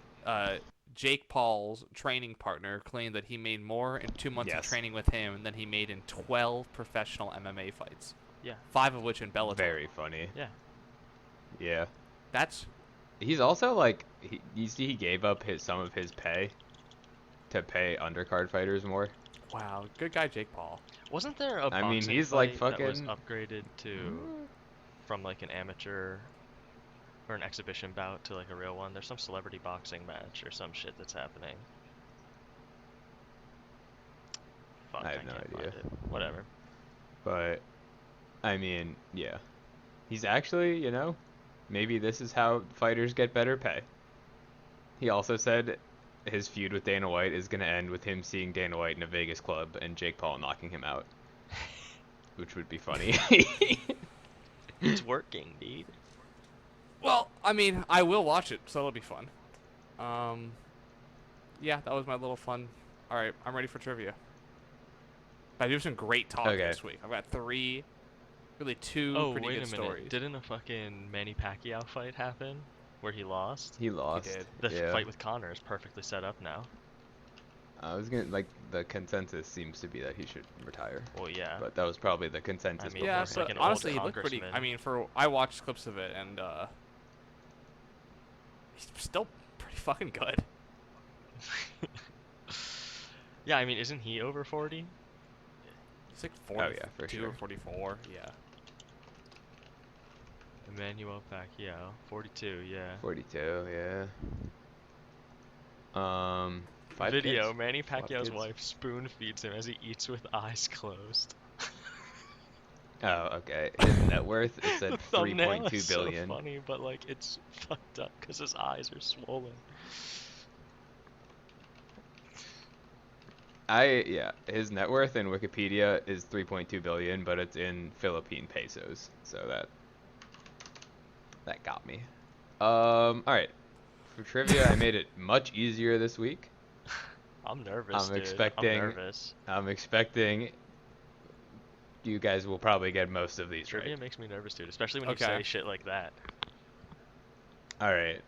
Jake Paul's training partner claimed that he made more in 2 months of
Yes.
training with him than he made in 12 professional MMA fights?
Yeah.
5 of which in Bellator.
Very funny.
Yeah.
Yeah.
That's
He's also like, you see, he gave up some of his pay to pay undercard fighters more.
wow. Good guy, Jake Paul.
Wasn't there a
I mean,
boxing
he's, like,
fight that was
fucking-
upgraded to from like an amateur or an exhibition bout to like a real one? There's some celebrity boxing match or some shit that's happening. Fuck,
I have no
can't
idea.
find it. Whatever.
But, I mean, yeah. He's actually, you know, maybe this is how fighters get better pay. He also said his feud with Dana White is gonna end with him seeing Dana White in a Vegas club and Jake Paul knocking him out, which would be funny.
It's working, dude.
Well, I mean, I will watch it, so it'll be fun. Yeah, that was my little fun. All right, I'm ready for trivia. I do some great talk
Okay.
this week. I've got two
Oh,
pretty
wait
good
a minute.
stories.
Didn't a fucking Manny Pacquiao fight happen where he lost?
He lost.
did.
The
Yeah.
fight with Connor is perfectly set up now.
I was gonna like the consensus seems to be that he should retire,
Well, yeah.
but that was probably the consensus.
I mean,
Yeah,
before.
so
like an old
honestly, he looked pretty.
congressman.
I mean, I watched clips of it, and he's still pretty fucking good.
Yeah, I mean, isn't he over 40?
He's like 42
yeah, for
or
sure.
44. Yeah.
Emmanuel Pacquiao, 42, yeah.
42, yeah. 5
Video,
kids.
Manny
Five
Pacquiao's
kids.
wife spoon feeds him as he eats with eyes closed.
Oh, okay. His net worth it
The
said
thumbnail
3.2
is
billion.
so funny, but like it's fucked up because his eyes are swollen.
Yeah, his net worth in Wikipedia is 3.2 billion, but it's in Philippine pesos, so that got me. All right. For trivia, I made it much easier this week.
I'm nervous,
I'm
dude.
expecting-
I'm nervous.
I'm expecting you guys will probably get most of these
Trivia
right.
makes me nervous, dude, especially when
Okay.
you say shit like that.
All right,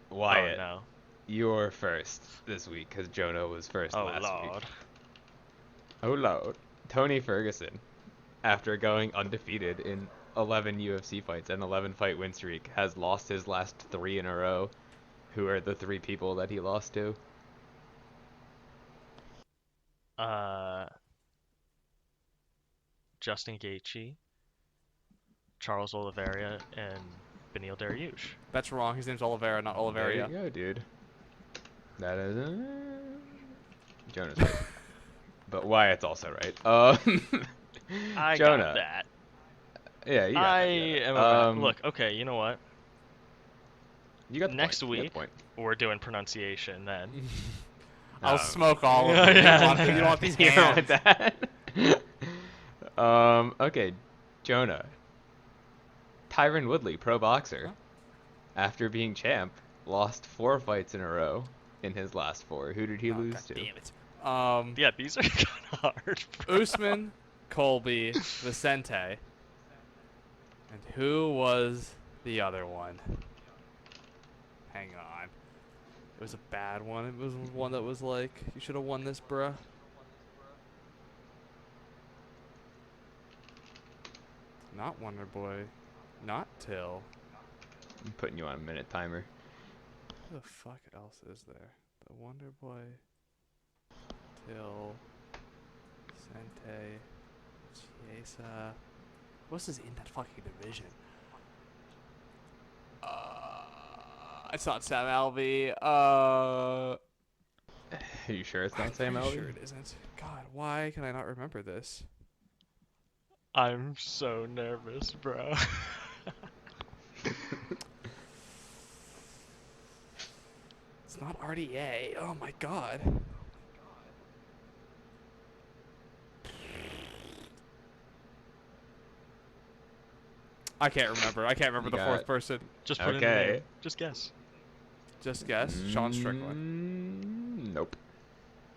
Wyatt,
Oh no.
you're first this week because Jonah was first
Oh
last
lord.
week. Oh lord. Tony Ferguson, after going undefeated in 11 UFC fights and 11 fight win streak, has lost his last 3 in a row. Who are the 3 people that he lost to?
Justin Gaethje, Charles Oliveira, and Beneil Dariush.
That's wrong. His name's Oliveira, not
There
Oliveria.
you go, dude. That is Jonah's right. But Wyatt's also right.
I
Jonah.
got that.
Yeah, you got
I
that. You
am
got that.
look, okay, you know what?
You got the
Next
point. You got
week-
the point.
We're doing pronunciation then.
I'll
Um,
smoke all of
yeah,
them.
yeah.
You don't want these
You don't want
hands.
that. Okay, Jonah. Tyron Woodley, pro boxer,
Huh?
after being champ, lost 4 fights in a row in his last 4. Who did he
Oh,
lose
God
to?
damn it.
Yeah, these are kind of hard. bro.
Usman, Colby, Vicente. And who was the other one? Hang on. It was a bad one. It was one that was like, you should have won this, bruh. Not Wonder Boy. Not Till.
I'm putting you on a minute timer.
Who the fuck else is there? The Wonder Boy. Till. Vicente. Chiesa. What's is in that fucking division? It's not Sam Alvey.
Are you sure it's not Sam
I'm
Alvey?
sure it isn't. God, why can I not remember this?
I'm so nervous, bro.
It's not RDA. Oh my god. I can't remember. I can't remember
You
the
got
fourth
it.
person.
Just put in a
Okay.
name. Just guess.
Just guess. Sean Strickland.
Nope.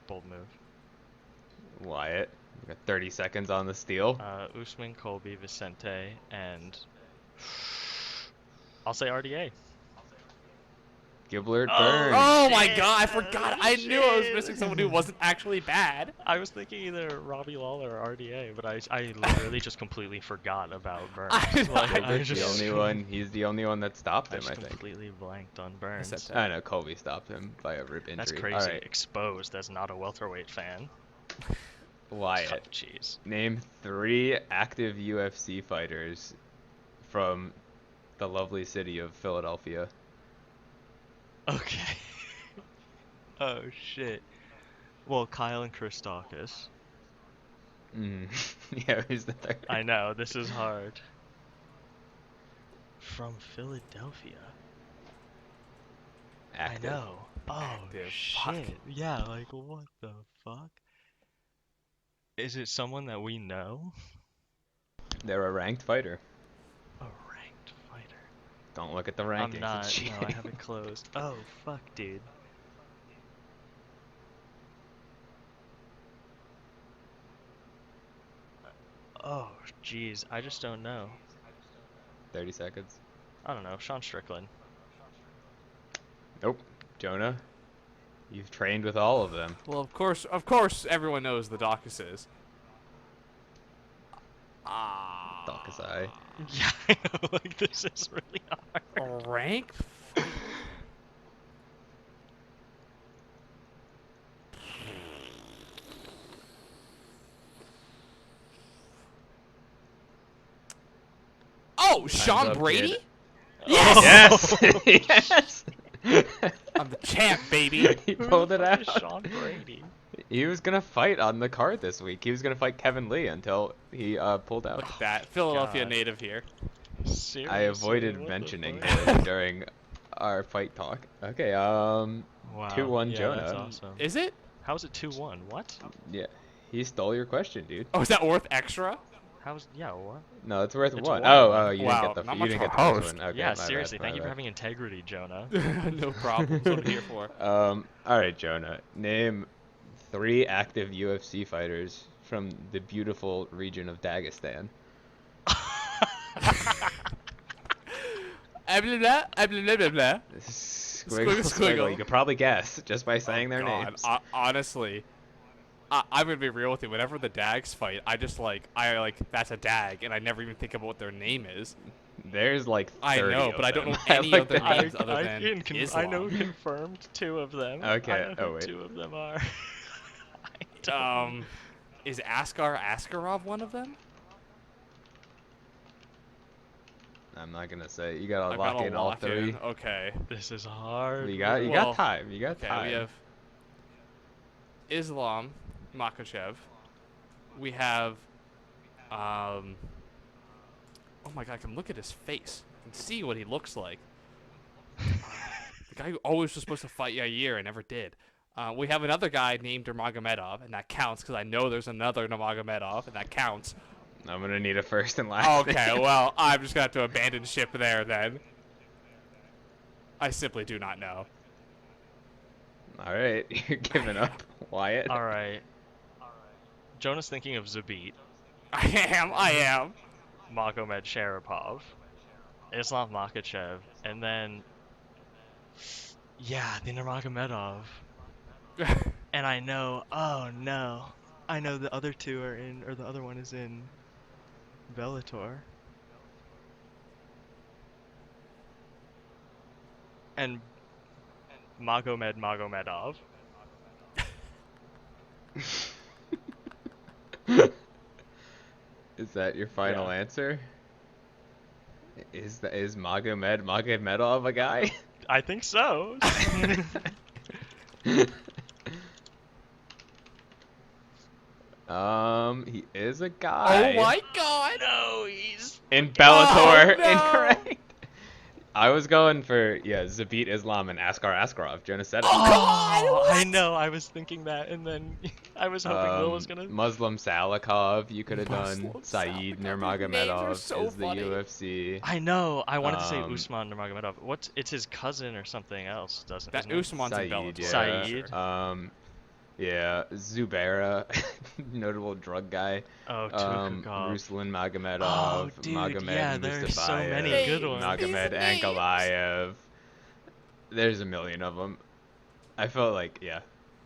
Bold move.
Wyatt. We got 30 seconds on the steal.
Usman, Colby, Vicente, and I'll say RDA.
Gilbert
Oh,
Burns.
Oh my
shit.
god, I forgot. I knew I was
Shit.
missing someone who wasn't actually bad.
I was thinking either Robbie Lawler or RDA, but I literally just completely forgot about Burns.
I know.
Like, I
Gilbert's
just,
the only one. He's the only one that stopped
I
him,
just
I think.
completely blanked on Burns.
Vicente.
I know Colby stopped him by a rib injury.
That's crazy.
All right,
Exposed as not a welterweight fan. Oh,
Wyatt.
jeez.
Name 3 active UFC fighters from the lovely city of Philadelphia.
Okay. Oh shit. Well, Kyle and Christakis.
Yeah, who's the third?
I know this is hard. From Philadelphia.
Active.
I know. Oh
active. Fuck.
shit. Yeah, like what the fuck? Is it someone that we know?
They're a ranked fighter.
A ranked fighter.
Don't look at the
I'm
rankings.
not.
It's cheating.
No, I have it closed. Oh fuck, dude. Oh jeez, I just don't know.
30 seconds.
I don't know. Sean Strickland.
Nope. Jonah, you've trained with all of them.
Well, of course, everyone knows the Dawkuses. Ah.
Dakusai.
Yeah, I know. Like this is really hard.
A rank? Oh, Sean
up,
Brady?
kid.
Yes!
Yes! Yes!
I'm the champ, baby.
He
Who the
pulled it
fuck is
out.
Sean Brady.
He was gonna fight on the card this week. He was gonna fight Kevin Lee until he pulled out.
Look at that. Philadelphia
God.
native here.
Seriously,
I avoided
what the
mentioning
fuck?
him during our fight talk. Okay,
Wow.
2-1
Yeah,
Jonah.
that's awesome.
Is it?
How's it 2-1? What?
Yeah, he stole your question, dude.
Oh, is that worth extra?
How's yeah? What?
No, it's worth
It's
one.
1-1.
Oh, you
Wow,
didn't get the
not
you
much
didn't
of
get
a
the first
host.
one. Okay,
Yeah,
my
seriously.
bad,
Thank
my
you for
bad.
having integrity, Jonah.
No problem. That's what I'm here for.
All right, Jonah. Name 3 active UFC fighters from the beautiful region of Dagestan.
Blah, blah, blah, blah, blah, blah, blah.
Squiggle,
Squiggle,
squiggle. You
squiggle.
could probably guess just by saying their
God,
names.
honestly, I'm gonna be real with you. Whenever the Dags fight, I like that's a Dag, and I never even think about what their name is.
There's like 30
I know,
of
but I don't
them.
know any
like
of their
that.
names other than
I know
Islam.
confirmed 2 of them.
Okay,
I know
oh,
who
wait.
2 of them are. I don't.
Is Askar Askarov one of them?
I'm not gonna say. You gotta
I've
lock
got to
in all
lock
3.
in. Okay.
This is hard.
You
Well,
got time. You got
Okay,
time.
we have Islam Makhachev. We have, oh my God, I can look at his face. I can see what he looks like. The guy who always was supposed to fight Yair and never did. We have another guy named Nurmagomedov, and that counts because I know there's another Nurmagomedov, and that counts.
I'm gonna need a first and last.
Okay,
name.
well, I'm just going to have to abandon ship there then. I simply do not know.
All right, you're giving up, Wyatt.
All right. Jonah's thinking of Zabit,
I am.
Magomed Sharapov, Islam Makhachev, and then yeah, the Nurmagomedov. And I know, oh no, I know the other 2 are in, or the other one is in Bellator. And Magomedov.
Is that your final
Yeah.
answer? Is Magomedov a guy?
I think so.
He is a guy.
Oh my God.
No, he's
In Bellator,
Oh, no.
incorrect. I was going for Zabit Islam and Askar Askarov. Jonah said it.
Oh, I know. I was thinking that, and then I was hoping Will was gonna.
Muslim Salikov, you could have done.
Muslim
Saeed
Salikov, these names are
Nurmagomedov
so
is the
funny.
UFC.
I know. I wanted to say
Um,
Usman Nurmagomedov. What's it's his cousin or something else, doesn't
That
isn't it?
Usman's in
Saeed,
Bellator.
yeah.
Saeed.
Yeah, Zubaira, notable drug guy.
Oh, Tukukov.
Ruslan Magomedov,
Oh, dude,
Magomed
yeah, there's so
Mustafayev,
many good ones.
Magomed
These names.
Ankalaev. There's a million of them. I felt like,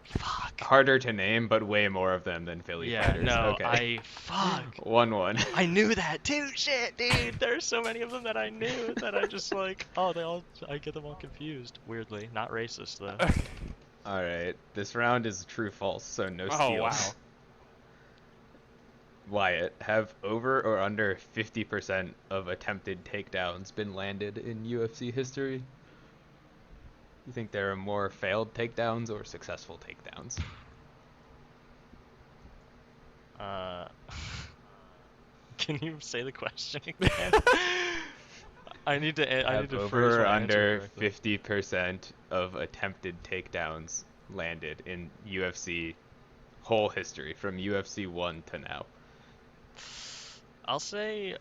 Fuck.
harder to name, but way more of them than Philly
Yeah,
fighters.
no,
Okay.
fuck.
1-1.
I knew that too. Shit, dude. There's so many of them that I knew that I just like. Oh, I get them all confused. Weirdly, not racist though.
All right, this round is true/false, so no
Oh,
steals.
wow.
Wyatt, have over or under 50% of attempted takedowns been landed in UFC history? You think there are more failed takedowns or successful takedowns?
Can you say the question again? I need to
Have
phrase
over or
my answer
under
correctly.
50% of attempted takedowns landed in UFC whole history from UFC 1 to now.
I'll say,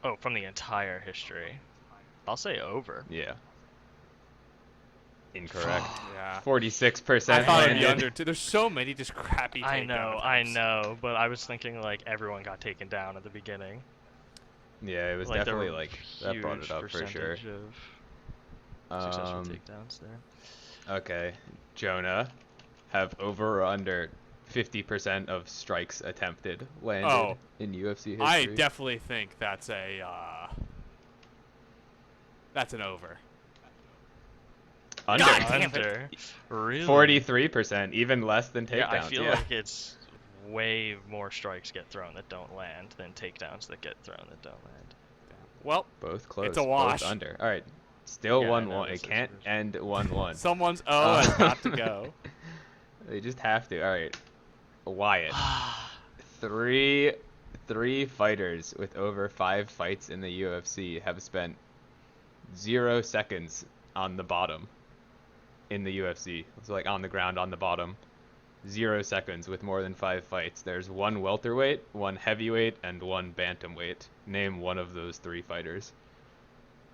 oh, from the entire history. I'll say over.
Yeah. Incorrect.
Yeah. I
46%
thought it'd be
landed.
under two. There's so many just crappy takedown
I
attempts.
know, but I was thinking like everyone got taken down at the beginning.
Yeah, it was
Like there
definitely
were
like that brought it
huge
up for sure.
percentage of successful
Um,
takedowns there.
okay. Jonah, have over or under 50% of strikes attempted landed
Oh,
in UFC
I
history?
definitely think that's an over.
Under.
God damn it.
Under, really?
43%, even less than
Yeah, I
takedowns.
feel
Yeah.
like it's way more strikes get thrown that don't land than takedowns that get thrown that don't land.
Well,
Both close.
it's a wash.
Both under. All right. Still
Yeah, I know,
1-1. It
this is
can't
weird.
end 1-1.
Someone's O has got to go.
They just have to. All right. Wyatt. Three fighters with over 5 fights in the UFC have spent 0 seconds on the bottom in the UFC. It's like on the ground on the bottom. 0 seconds with more than 5 fights. There's one welterweight, one heavyweight, and one bantamweight. Name one of those 3 fighters.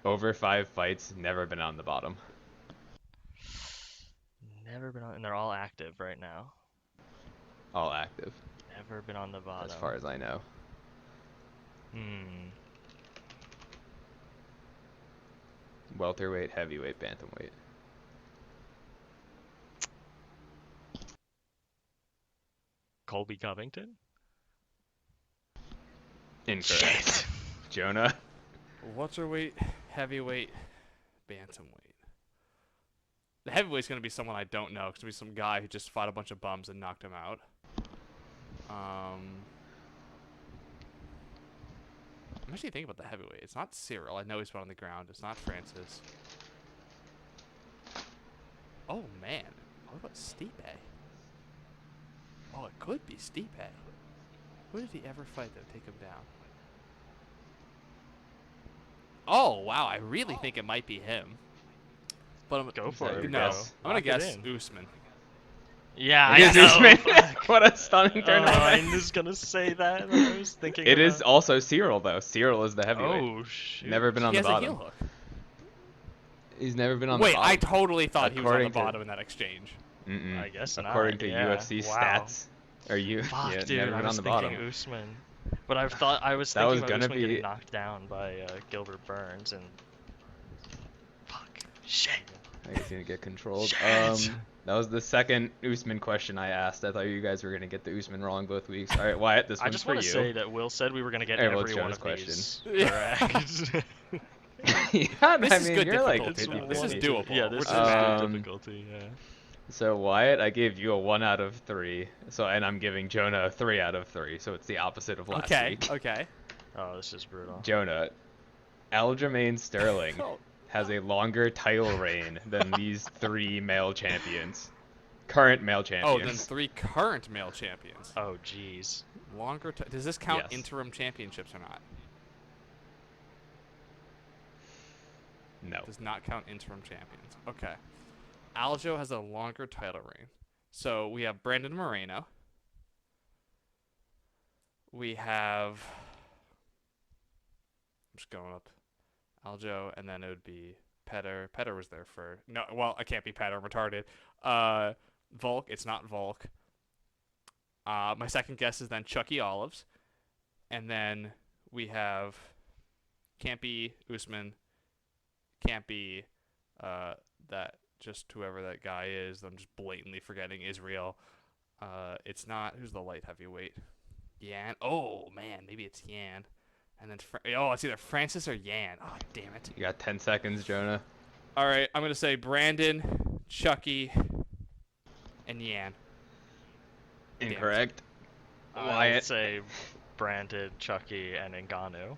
Over 5 fights, never been on the bottom.
Never been on, and they're all active right now.
All active,
Never been on the bottom.
as far as I know.
Hmm.
Welterweight, heavyweight, bantamweight.
Colby Covington?
Incorrect.
Shit.
Jonah.
Welterweight, heavyweight, bantamweight. The heavyweight's gonna be someone I don't know. It's gonna be some guy who just fought a bunch of bums and knocked him out. I'm actually thinking about the heavyweight. It's not Cyril. I know he's been on the ground. It's not Francis. Oh man, what about Stipe? Oh, it could be Stipe. Who did he ever fight that would take him down? Oh wow, I really think it might be him. But I'm
Go for
that
it.
your
no.
guess?
I'm gonna
Lock it
guess
in.
Usman.
Yeah,
It
I
is
know.
Usman.
Fuck.
What a stunning
Oh,
tournament.
I'm just gonna say that. I was thinking
It is
about...
also Cyril though. Cyril is the heavyweight.
Oh shoot.
Never been on
He
the
has a
bottom.
heel hook.
He's never been on
Wait,
the bottom.
I totally thought he was on the
According to-
bottom in that exchange.
Mm-mm.
I guess not.
According to
yeah.
UFC
Wow.
stats, or you,
Fuck,
yeah,
dude.
never
I
been
was
on the
thinking
bottom.
Usman, but I was
That
thinking
was
about
gonna
Usman
be-
getting knocked down by Gilbert Burns and. Fuck. Shit.
I guess he's gonna get controlled.
Shit.
That was the second Usman question I asked. I thought you guys were gonna get the Usman wrong both weeks. All right, Wyatt, this
I
one's
just
for
want to
you.
say that Will said we were gonna get
Alright, well,
every
it's
one
Jonah's
of
question.
these correct.
Yeah,
This
I
is
mean,
good
you're like
difficulty,
50-50.
though. This is doable.
Yeah, this
We're
is
just mad.
good difficulty. Yeah.
So Wyatt, I gave you a 1 out of 3. So and I'm giving Jonah a 3 out of 3. So it's the opposite of last
Okay,
week.
okay.
Oh, this is brutal.
Jonah, Aljamain Sterling
Oh,
has a longer title reign than these 3 male champions. Current male
oh,
champions.
then 3 current male champions.
Oh, jeez.
Longer. Does this count
Yes.
interim championships or not?
No.
Does not count interim champions. Okay. Aljo has a longer title reign. So we have Brandon Moreno. We have. I'm just going up. Aljo, and then it would be Petter. Petter was there for. No, well, I can't be Petter. I'm retarded. Volk. It's not Volk. My second guess is then Chucky Olives. And then we have. Can't be Usman. Can't be that just whoever that guy is. I'm just blatantly forgetting Israel. It's not. Who's the light heavyweight? Yan. Oh man, maybe it's Yan. And then it's either Francis or Yan. Oh damn it!
You got 10 seconds, Jonah.
All right, I'm gonna say Brandon, Chucky, and Yan. Damn it.
Incorrect.
I'll
Wyatt.
say Brandon, Chucky, and Ngannou.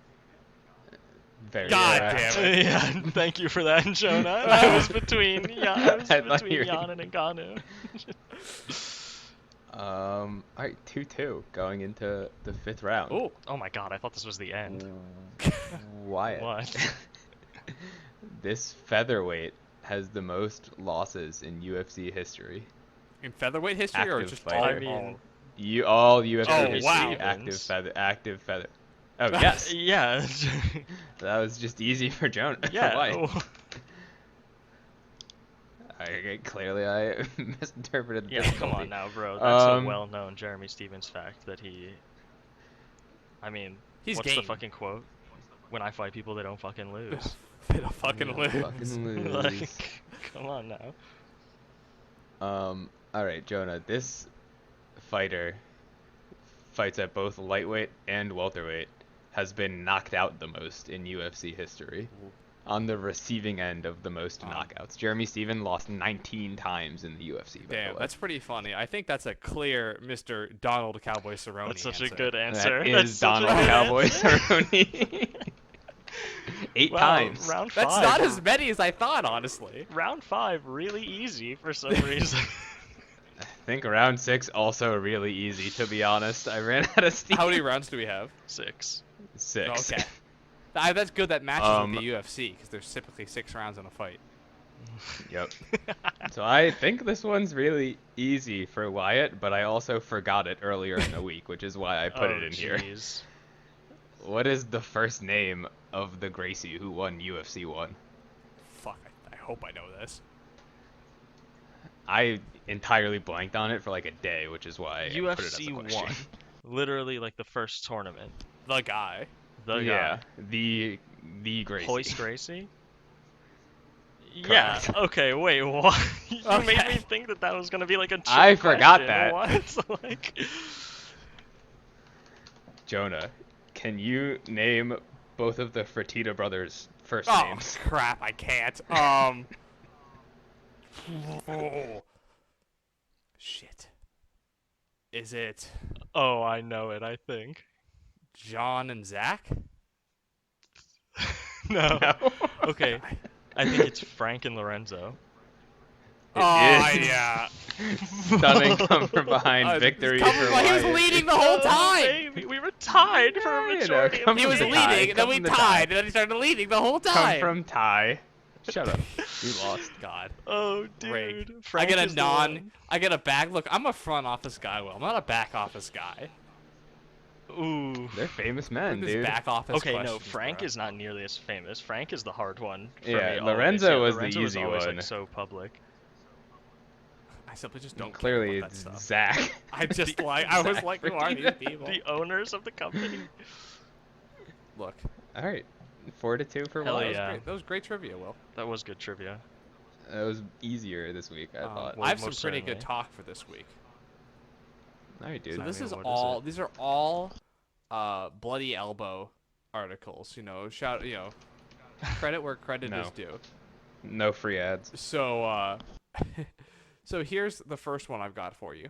Very
God
correct.
damn it.
Yeah, thank you for that, Jonah. I was between
I thought you were-
Jan and Ngannou.
All right, 2-2 going into the 5th round.
Oh,
Oh my god, I thought this was the end.
Wyatt.
What?
This featherweight has the most losses in UFC history.
In featherweight history, or
Active
just
fighter.
I mean,
All UFC
Oh,
history.
wow.
Active feather. Oh yes,
yeah.
that was just easy for Jonah.
Yeah.
For Wyatt. Clearly, I misinterpreted the
Yeah, come
difficulty.
on now, bro. That's a
Um,
well-known Jeremy Stevens fact that he. I mean,
He's
what's
game.
the fucking quote? When I fight people, they don't fucking lose.
They don't fucking
Yeah,
lose.
fucking lose.
Like, come on now.
All right, Jonah. This fighter fights at both lightweight and welterweight. Has been knocked out the most in UFC history. On the receiving end of the most knockouts. Jeremy Stevens lost 19 times in the UFC. By
Damn,
the way.
that's pretty funny. I think that's a clear Mr. Donald Cowboy Cerrone
That's such
answer.
a good answer.
That
That's
is
such a
Donald
good
Cowboy
answer.
Cerrone. 8
Wow,
times.
Round
That's
five.
not as many as I thought, honestly.
Round 5 really easy for some reason.
I think round 6 also really easy, to be honest. I ran out of steam.
How many rounds do we have?
6.
6.
Okay. That's good that matches
Um,
with the UFC, because there's typically 6 rounds in a fight.
Yep. So I think this one's really easy for Wyatt, but I also forgot it earlier in the week, which is why I put it in here.
Jeez.
What is the first name of the Gracie who won UFC 1?
Fuck, I hope I know this.
I entirely blanked on it for like a day, which is why I put it as a
UFC
question.
1. Literally like the first tournament.
The guy.
The
Yeah,
guy.
the Gracie.
Hoist Gracie?
Correct.
Yeah, okay, wait, what? You made
Okay.
me think that that was gonna be like a trick
I forgot
question.
that.
What? Like...
Jonah, can you name both of the Fertitta brothers' first
Oh,
names?
crap, I can't. Oh. Shit. Is it
Oh, I know it, I think.
John and Zach?
No.
No.
Okay, I think it's Frank and Lorenzo.
It
Oh,
is.
yeah.
Stunning come from behind victory
Come
for
from- he was
Wyatt.
leading the whole time.
Baby, we were tied for
Yeah,
a
you know,
majority
come
of
He
the
was
from the
game.
tie,
leading, and then
come
we
from the
tied,
tie.
and then he started leading the whole
Come
time.
from Ty. Shut up. You lost.
God.
Oh,
Rigged.
dude.
I
Frank
get a
is the one.
I get a back. Look, I'm a front office guy, Will. I'm not a back office guy.
Ooh.
They're famous
Look
men,
at this
dude.
back office
Okay, no,
questions,
Frank
bro.
is not nearly as famous. Frank is the hard one for
Yeah,
me.
Lorenzo
always.
was the
Lorenzo
easy
always,
one.
Like, so public.
I simply just don't
Clearly,
care about that
it's
stuff.
Zach.
I just like. I was
Zach
like, who are these
Fertitta.
people?
The owners of the company.
Look.
All right, 4-2 for
Hell
Wyatt.
yeah.
That was great trivia, Will.
That was good trivia.
That was easier this week, I thought.
well,
I have some
most
pretty good
certainly.
talk for this week.
All right, dude.
So
I
this
mean,
is
what is
all.
it?
These are all, bloody elbow articles. You know, credit where credit
No.
is due.
No free ads.
So, so here's the first one I've got for you.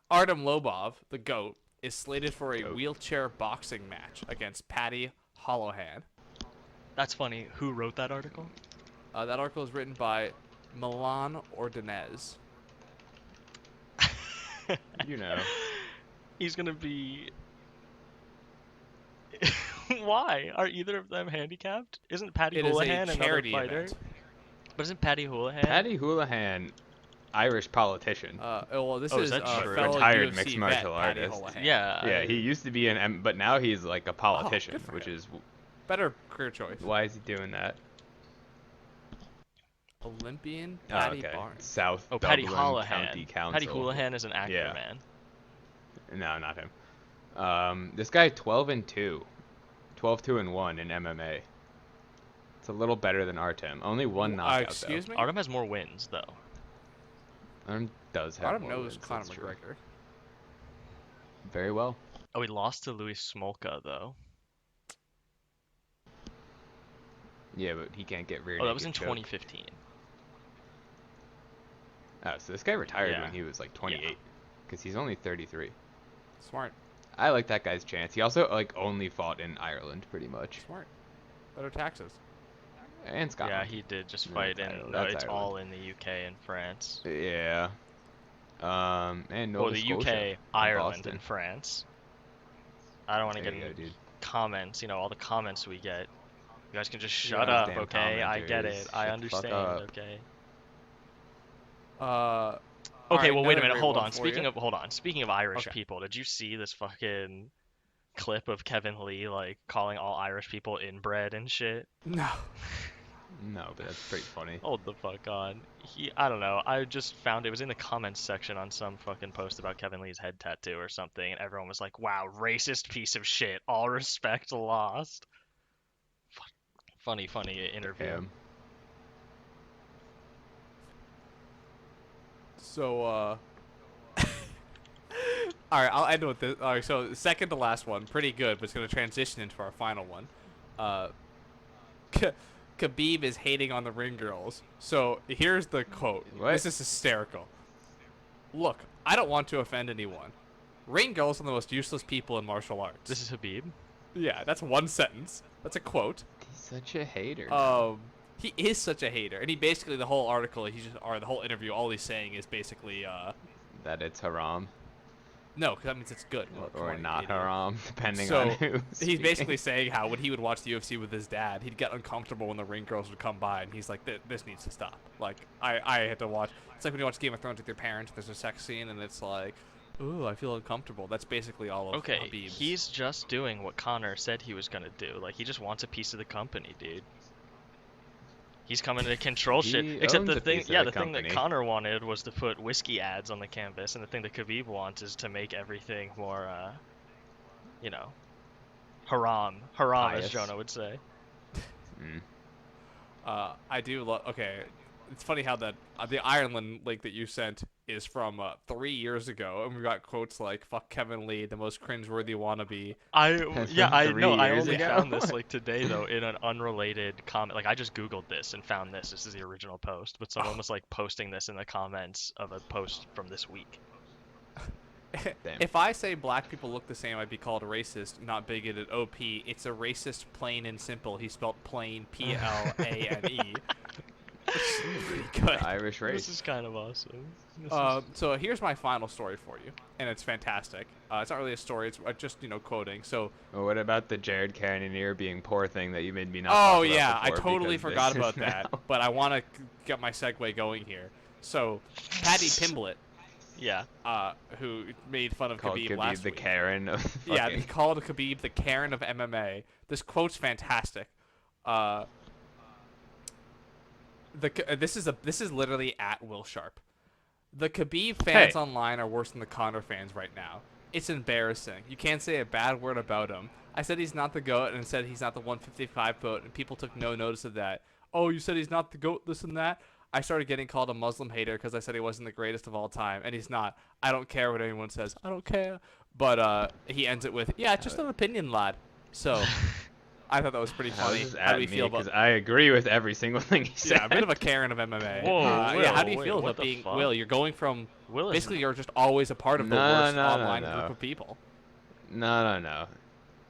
Artem Lobov, the GOAT, is slated for a
Goat.
wheelchair boxing match against Paddy Holohan.
That's funny. Who wrote that article?
That article is written by Milan Ordonez.
You know.
He's gonna be. Why are either of them handicapped? Isn't Paddy
It is
Houlihan
a
another
charity
fighter?
event.
But isn't Paddy Houlihan?
Patty Houlihan, Irish politician.
Well, this
Oh,
is
is that true?
fellow
Retired
UFC
mixed
vet,
martial
Paddy
artist.
Holohan.
Yeah.
Yeah, he used to be but now he's like a politician,
good for
which
him.
is
Better career choice.
why is he doing that?
Olympian
Oh,
Paddy
okay.
Barnes.
South
Oh, Paddy
Dublin
Holohan.
County Council.
Paddy Houlihan is an actor,
Yeah.
man.
No, not him. This guy 12-2, 12-2-1 in MMA. It's a little better than Artem. Only one knockout
Excuse me?
Artem has more wins, though.
though. Artem does have
Artem
more
knows
wins,
Conor
that's true.
McGregor.
Very well.
Oh, he lost to Louis Smolka, though.
Yeah, but he can't get rear
Oh, that was in
naked choked.
2015.
Oh, so this guy retired
Yeah.
when he was like 28, because he's only 33.
Smart.
I like that guy's chance. He also like only fought in Ireland, pretty much,
Smart. Better taxes.
and Scotland.
Yeah, he did just
Yeah,
fight
that's
in.
Ireland.
No,
That's
it's
Ireland.
all in the UK and France.
Yeah. And Nova
Well, the
Scotia
UK,
and
Ireland,
Boston.
and France. I don't want to
There
get
you go,
into
dude.
comments, all the comments we get. You guys can just
Yeah,
shut
those
up,
damn
okay? I get it.
commenters.
I
Shut the fuck
understand,
up.
okay?
All
Okay,
right,
well, wait a
another
minute.
great
Hold
one
on.
for you.
Speaking of Irish
Okay.
people, did you see this fucking clip of Kevin Lee like calling all Irish people inbred and shit?
No.
No, but that's pretty funny.
Hold the fuck on. I don't know. I just found it was in the comments section on some fucking post about Kevin Lee's head tattoo or something, and everyone was like, "Wow, racist piece of shit. All respect lost." Funny interview.
Him.
So, all right, I'll end with this. All right, so second to last one, pretty good, but it's going to transition into our final one. Khabib is hating on the ring girls. So here's the quote.
What?
This is hysterical. Look, I don't want to offend anyone. Ring girls are the most useless people in martial arts.
This is Habib.
Yeah, that's one sentence. That's a quote.
He's such a hater.
He is such a hater, and he basically the whole article, or the whole interview, all he's saying is basically,
That it's haram
no, because that means it's good. Well, come
or
on, you
not
idiot.
haram, depending
So
on who.
he's
speaking.
basically saying how when he would watch the UFC with his dad, he'd get uncomfortable when the ring girls would come by, and he's like, "This needs to stop." Like I had to watch. It's like when you watch Game of Thrones with your parents. There's a sex scene, and it's like, "Ooh, I feel uncomfortable." That's basically all of
Okay,
Habib's.
he's just doing what Connor said he was gonna do. Like, he just wants a piece of the company, dude. He's coming to control shit.
He
Except
owns
the
a
thing,
piece of
yeah,
the
the thing that
company.
Connor wanted was to put whiskey ads on the canvas, and the thing that Khabib wants is to make everything more, haram, as
Pious.
Jonah would say.
Mm.
I do love. Okay, it's funny how that the Ireland link that you sent is from 3 years ago, and we got quotes like "fuck Kevin Lee, the most cringeworthy wannabe."
I
from
I
3
know. I
years
only
ago?
found this like today though in an unrelated comment. Like I just Googled this and found this. This is the original post, but someone was like posting this in the comments of a post from this week.
Damn.
If I say black people look the same, I'd be called racist, not bigoted. OP. It's a racist, plain and simple. He spelled plain, Plane. Pretty good.
Irish race.
This is kind of awesome.
So here's my final story for you, and it's fantastic. It's not really a story; it's just quoting. So.
Well, what about the Jared Cannonier being poor thing that you made me not
Oh
talk about
yeah, I
before
totally
because
forgot
this
about
is
that,
now-
but I want to get my segue going here. So, Patty Pimblett,
Yeah.
who made fun of
Called
Khabib
Khabib
last
the
week.
Karen of
Yeah,
fucking-
he called Khabib the Karen of MMA. This quote's fantastic. This is literally at Will Sharp. The Khabib fans
Hey.
online are worse than the Conor fans right now. It's embarrassing. You can't say a bad word about him. I said he's not the GOAT and said he's not the 155 GOAT, and people took no notice of that. Oh, you said he's not the GOAT, this and that? I started getting called a Muslim hater because I said he wasn't the greatest of all time, and he's not. I don't care what anyone says. I don't care. But he ends it with, yeah, it's just an opinion, lad. So, I thought that was pretty
How
funny.
is this
How do
at
you
me?
feel about?
Because I agree with every single thing he said.
Yeah, a bit of a Karen of MMA.
Whoa,
yeah, how do you
Will,
feel
wait, what
about
the
being
fuck?
Will? You're going from
Will is
basically you're just always a part of the
No,
worst
no, no,
online
no.
group of people.
No.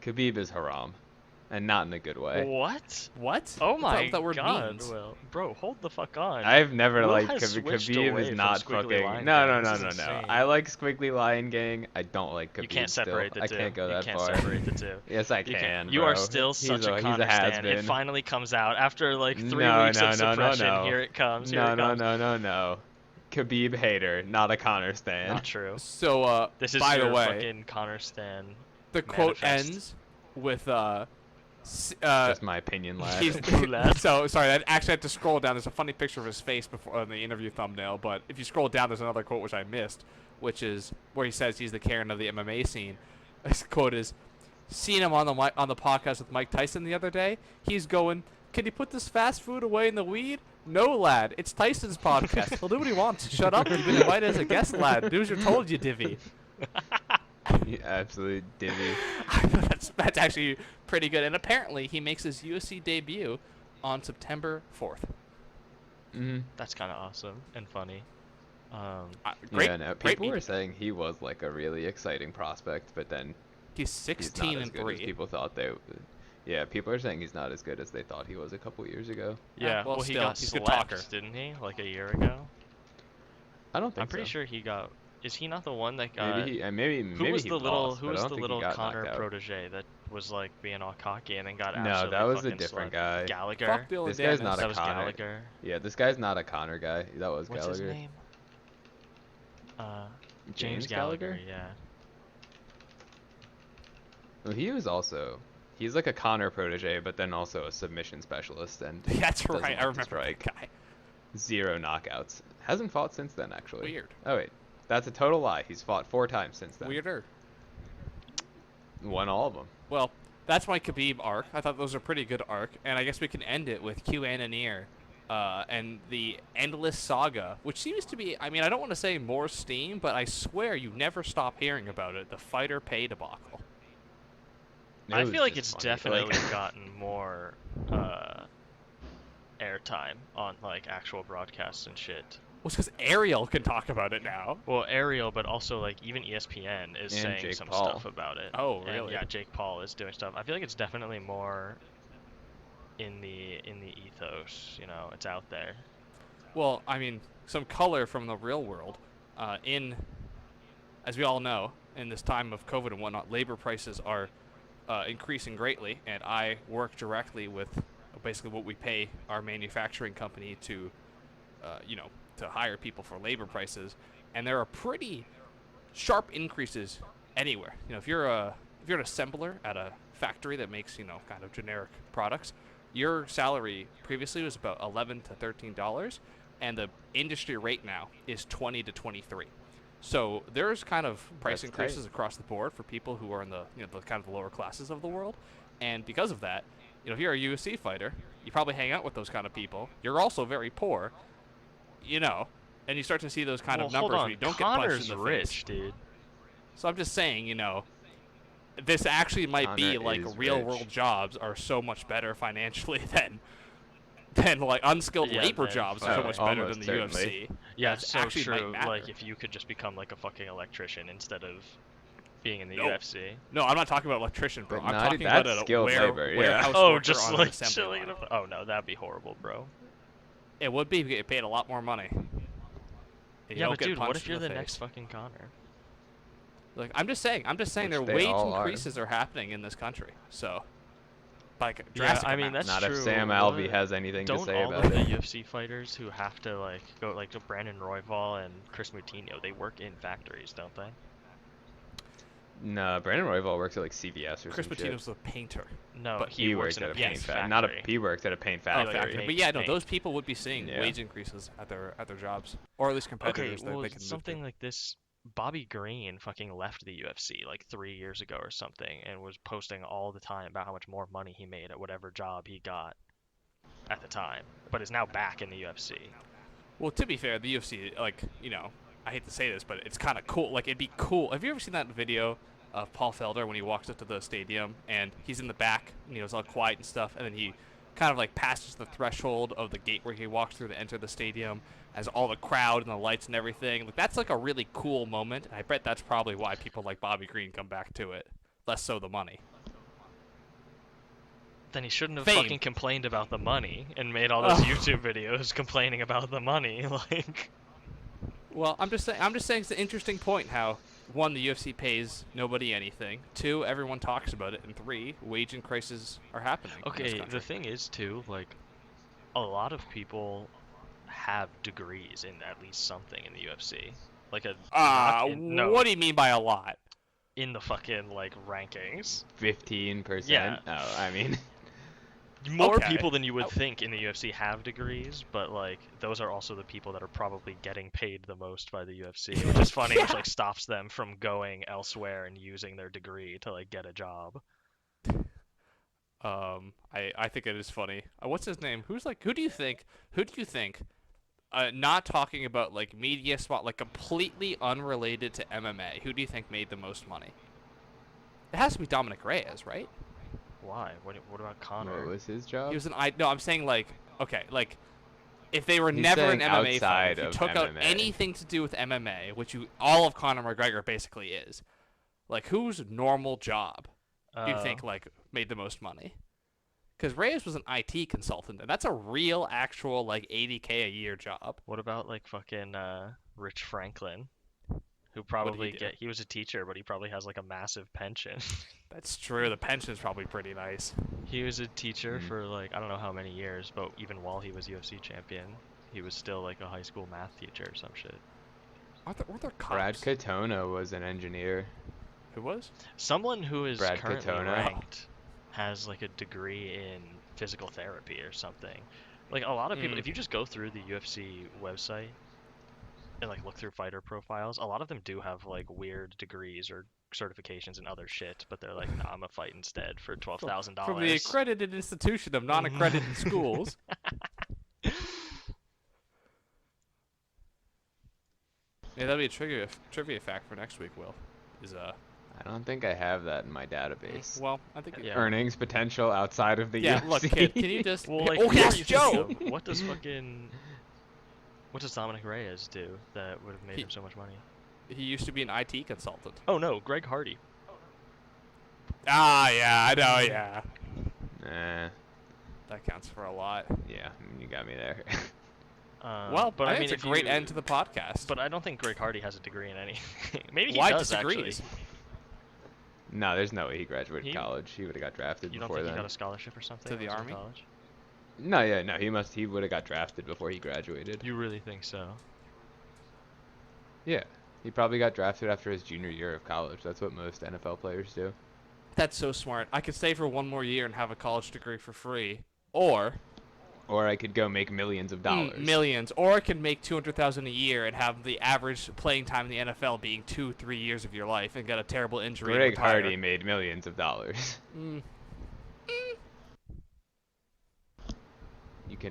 Khabib is haram, and not in a good way.
What?
What?
Oh
That's not
my
what that word
god,
means.
Will. Bro, hold the fuck on.
I've never
Will
liked
has switched away
Khabib is
from
not
Squiggly
fucking.
Lion
No,
Gang.
no.
This is insane.
I like Squiggly Lion Gang. I don't like Khabib.
You can't separate
still.
the two.
I can't go
you
that
can't
far.
separate the two.
Yes, I
You
can.
can't. You
bro.
are still such a
he's
Connor stan.
has-been.
It finally comes out after like 3
No,
weeks
no,
of
no, no,
suppression.
no.
Here it comes. Here
No,
it
no,
comes.
no. Khabib hater, not a Connor stan.
Not true.
So,
This is
by
your
the way,
fucking Connor stan.
the quote
manifest.
ends with
Just my opinion, lad.
he's
True, lad.
so sorry. I actually had to scroll down. There's a funny picture of his face before on the interview thumbnail, but if you scroll down, there's another quote which I missed, which is where he says he's the Karen of the MMA scene. His quote is, "Seen him on the podcast with Mike Tyson the other day. He's going, 'Can you put this fast food away in the weed?' No, lad. It's Tyson's podcast. He'll do what he wants. Shut up. You've been invited as a guest, lad. Do as you're told, you divvy."
You absolute divvy.
that's actually pretty good. And apparently, he makes his UFC debut on September 4th.
Mm-hmm.
That's kind of awesome and funny.
Great,
Yeah, no.
great
People were
meet.
saying he was like a really exciting prospect, but then
He's
he's
16
not as
and
good as
3.
people thought they. Yeah, people are saying he's not as good as they thought he was a couple years ago.
Yeah,
well,
he
still,
got
he's a good
slept,
talker.
didn't he? Like a year ago.
I don't think
I'm pretty
so.
sure he got. Is he not the one that got?
Maybe he, and maybe
Who
maybe
was
he
the little?
lost,
Who
but I
was
don't
the
think he
little
got
Connor
knocked out.
protege that was like being all cocky and then got
No, that
absolutely
was a
fucking
different
slept?
guy.
Gallagher.
Fuck Dylan
This guy's
Dennis.
not
That
a
was
Connor.
Gallagher.
Yeah, this guy's not a Connor guy. That was
What's
Gallagher.
his name? Uh,
James Gallagher?
Yeah.
Well, he was also. He's like a Connor protege, but then also a submission specialist, and
That's
doesn't
right.
like
I
to
remember
strike.
that guy.
0 knockouts. Hasn't fought since then, actually.
Weird.
Oh wait, that's a total lie. He's fought 4 times since then.
Weirder.
Won all of them.
Well, that's my Khabib arc. I thought those were pretty good arc, and I guess we can end it with QAnon and the endless saga, which seems to be, I mean, I don't want to say more steam, but I swear you never stop hearing about it. The fighter pay debacle.
It
I
was
feel like
just
it's
funny.
definitely gotten more airtime on like actual broadcasts and shit.
Well, it's because Ariel can talk about it now.
Well, Ariel, but also like even ESPN is
And
saying
Jake
some
Paul.
stuff about it.
Oh,
And,
really?
yeah, Jake Paul is doing stuff. I feel like it's definitely more in the ethos. You know, it's out there.
Well, I mean, some color from the real world. As we all know, in this time of COVID and whatnot, labor prices are increasing greatly, and I work directly with basically what we pay our manufacturing company to, to hire people for labor prices, and there are pretty sharp increases anywhere. You know, if you're an assembler at a factory that makes kind of generic products, your salary previously was about $11 to $13, and the industry rate now is 20 to 23. So there's kind of price
That's
increases
tight.
across the board for people who are in the the kind of the lower classes of the world, and because of that, if you're a UFC fighter, you probably hang out with those kind of people. You're also very poor, and you start to see those kind
well,
of numbers
hold on.
where you don't
Connor's
get punched in the
rich,
face.
dude.
So I'm just saying, this actually might be
Connor
like
is
real
rich.
world jobs are so much better financially than like unskilled
Yeah,
labor
than
jobs are so much better than
almost
the
certainly.
UFC.
Yeah,
That's
it's so
actually might
true.
matter.
Like if you could just become like a fucking electrician instead of being in the
No.
UFC.
No, I'm not talking about electrician, bro.
But
I'm
not-
talking about
that's
a
skilled labor, yeah.
warehouse
Oh,
worker
just
on an
like
assembly
chilling
line.
in a. Oh no, that'd be horrible, bro.
It would be if you get paid a lot more money. And you
Yeah,
don't
but
get
dude, what
punched
if
in
you're the
face.
next fucking Connor?
Like, I'm just saying
Which
their
they
wage
all are.
increases are happening in this country. So, like,
Yeah,
drastic
I mean
amounts.
that's
Not
true.
if Sam Alvey
What-
has anything to
Don't
say
all
about
of the
it.
UFC fighters who have to like go like to Brandon Royval and Chris Moutinho, they work in factories, don't they?
No, Brandon Royval works at like CVS or
Chris
some shit.
Patino's a painter.
No,
But
he works in
at
a
a
paint
paint
factory.
factory. Not a. He works at a paint
Oh,
factory.
factory.
make
But yeah, no,
paint.
those people would be seeing
Yeah.
wage increases at their jobs, or at least
Okay,
competitors that
well,
they can move
something
to.
like this. Bobby Green fucking left the UFC like 3 years ago or something, and was posting all the time about how much more money he made at whatever job he got at the time, but is now back in the UFC.
Well, to be fair, the UFC, like, I hate to say this, but it's kind of cool. Like, it'd be cool. Have you ever seen that video of Paul Felder when he walks up to the stadium and he's in the back and it's all quiet and stuff, and then he kind of like passes the threshold of the gate where he walks through to enter the stadium, as all the crowd and the lights and everything. Like, that's like a really cool moment. And I bet that's probably why people like Bobby Green come back to it. Less so the money.
Then he shouldn't have
Fame.
fucking complained about the money and made all those YouTube videos complaining about the money. Like,
Well, I'm just saying it's an interesting point how, one, the UFC pays nobody anything. Two, everyone talks about it. And three, wage increases are happening. in this
okay,
country.
the thing is too, like, a lot of people have degrees in at least something in the UFC. Like a no,
What do you mean by a lot?
in the fucking like rankings.
15%.
Yeah.
Oh, I mean,
More
Okay.
people than you would think in the UFC have degrees, but like those are also the people that are probably getting paid the most by the UFC, which is funny, which like stops them from going elsewhere and using their degree to like get a job.
I think it is funny. What's his name? Who do you think? Not talking about like media spot, like completely unrelated to MMA. Who do you think made the most money? It has to be Dominic Reyes, right?
Why? What about Connor?
what was his job?
He was no, I'm saying like, okay, like, if they were
He's
never an
saying
MMA fighter,
outside
if you
of
took out
MMA.
anything to do with MMA, which all of Conor McGregor basically is, like, whose normal job do you think like made the most money? Because Reyes was an IT consultant, and that's a real, actual like $80K a year job.
What about like fucking Rich Franklin, who
What did
probably
he do?
he was a teacher, but he probably has like a massive pension.
That's true. The pension's probably pretty nice.
He was a teacher
Mm.
for like I don't know how many years, but even while he was UFC champion, he was still like a high school math teacher or some shit.
Weren't there
Brad
cops?
Katona was an engineer.
Who was?
Someone who is
Brad
currently
Katona.
ranked has like a degree in physical therapy or something. Like a lot of people, if you just go through the UFC website and like look through fighter profiles, a lot of them do have like weird degrees or certifications and other shit, but they're like, nah, I'm gonna fight instead for $12,000.
From the accredited institution of non-accredited schools. Yeah, that'd be a trivia fact for next week, Will.
I don't think I have that in my database.
Well, I think
Yeah.
Earnings potential outside of the
Yeah,
UFC.
look, kid, can you just
Well, like,
oh
what
yes,
are you
Joe.
thinking of? What does Dominic Reyes do that would have made him so much money?
He used to be an IT consultant.
Oh no, Greg Hardy.
Ah, yeah, I know, yeah.
Nah,
That counts for a lot.
yeah, you got me there.
Well,
but
I
I
think
mean,
it's a great end to the podcast.
But I don't think Greg Hardy has a degree in anything. Maybe he
Why
does
disagrees?
actually.
No, there's no way he graduated
He-
college. He would have got drafted
You don't
before
think
then.
he got a scholarship or something
To the
when he was in
Army?
college?
No, yeah, no, he would have got drafted before he graduated.
You really think so?
Yeah, he probably got drafted after his junior year of college. That's what most NFL players do.
That's so smart. I could stay for one more year and have a college degree for free, or
Or I could go make millions of dollars.
millions, or I could make $200,000 a year and have the average playing time in the NFL being 2-3 years of your life and get a terrible injury. and
Greg
retire.
Hardy made millions of dollars.
Mm.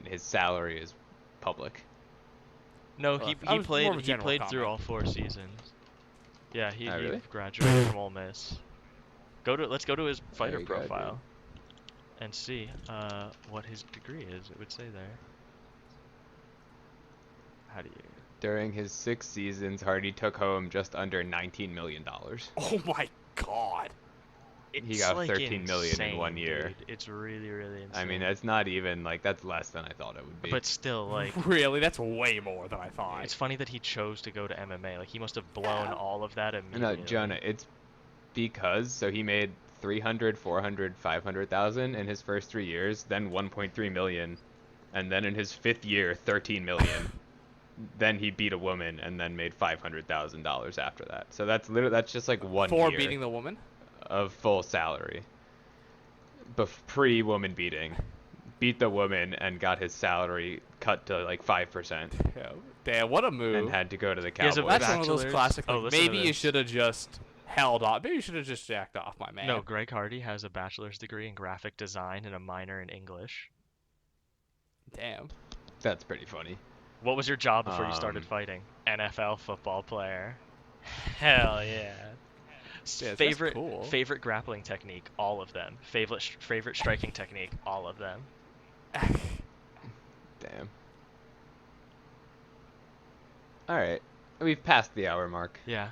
His salary is public.
No,
Well,
he
I was more of a
played
general
through
comment.
all 4 seasons. Yeah, he
really?
graduated from Ole Miss. Let's go to his fighter
he graduated.
profile and see what his degree is. It would say there. How do you?
During his 6 seasons, Hardy took home just under $19 million.
Oh my God.
It's
got
like
13 million in 1
insane,
year.
dude. It's really, really insane.
I mean, that's not even, like, that's less than I thought it would be.
But still, like,
Really, that's way more than I thought.
it's funny that he chose to go to MMA. Like, he must have blown all of that
No,
immediately.
Jonah, it's because, so he made 300, 400, 500,000 in his first 3 years, then 1.3 million, and then in his 5th year, 13 million. Then he beat a woman and then made $500,000 after that. So that's just like 1
For
year
beating the woman?
of full salary. Pre-woman beating. Beat the woman and got his salary cut to like 5%
Yeah. Damn, what a move.
and had to go to the
has a
Cowboys.
That's one of those
bachelor's-
classic.
Oh,
Like,
listen to
maybe you
this.
should have just held off. Maybe you should have just jacked off, my man.
No, Greg Hardy has a bachelor's degree in graphic design and a minor in English.
Damn.
That's pretty funny.
What was your job before you started
Um,
fighting? NFL football player. Hell yeah.
that's
Favorite
cool.
favorite grappling technique, all of them. Favorite striking technique, all of them.
Damn. All right, we've passed the hour mark.
Yeah.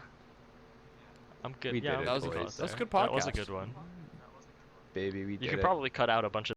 I'm good.
We
yeah,
did
I'm
it,
good.
boys.
That was a good
That was a
podcast.
good one.
Baby, we did
You could
it.
probably cut out a bunch of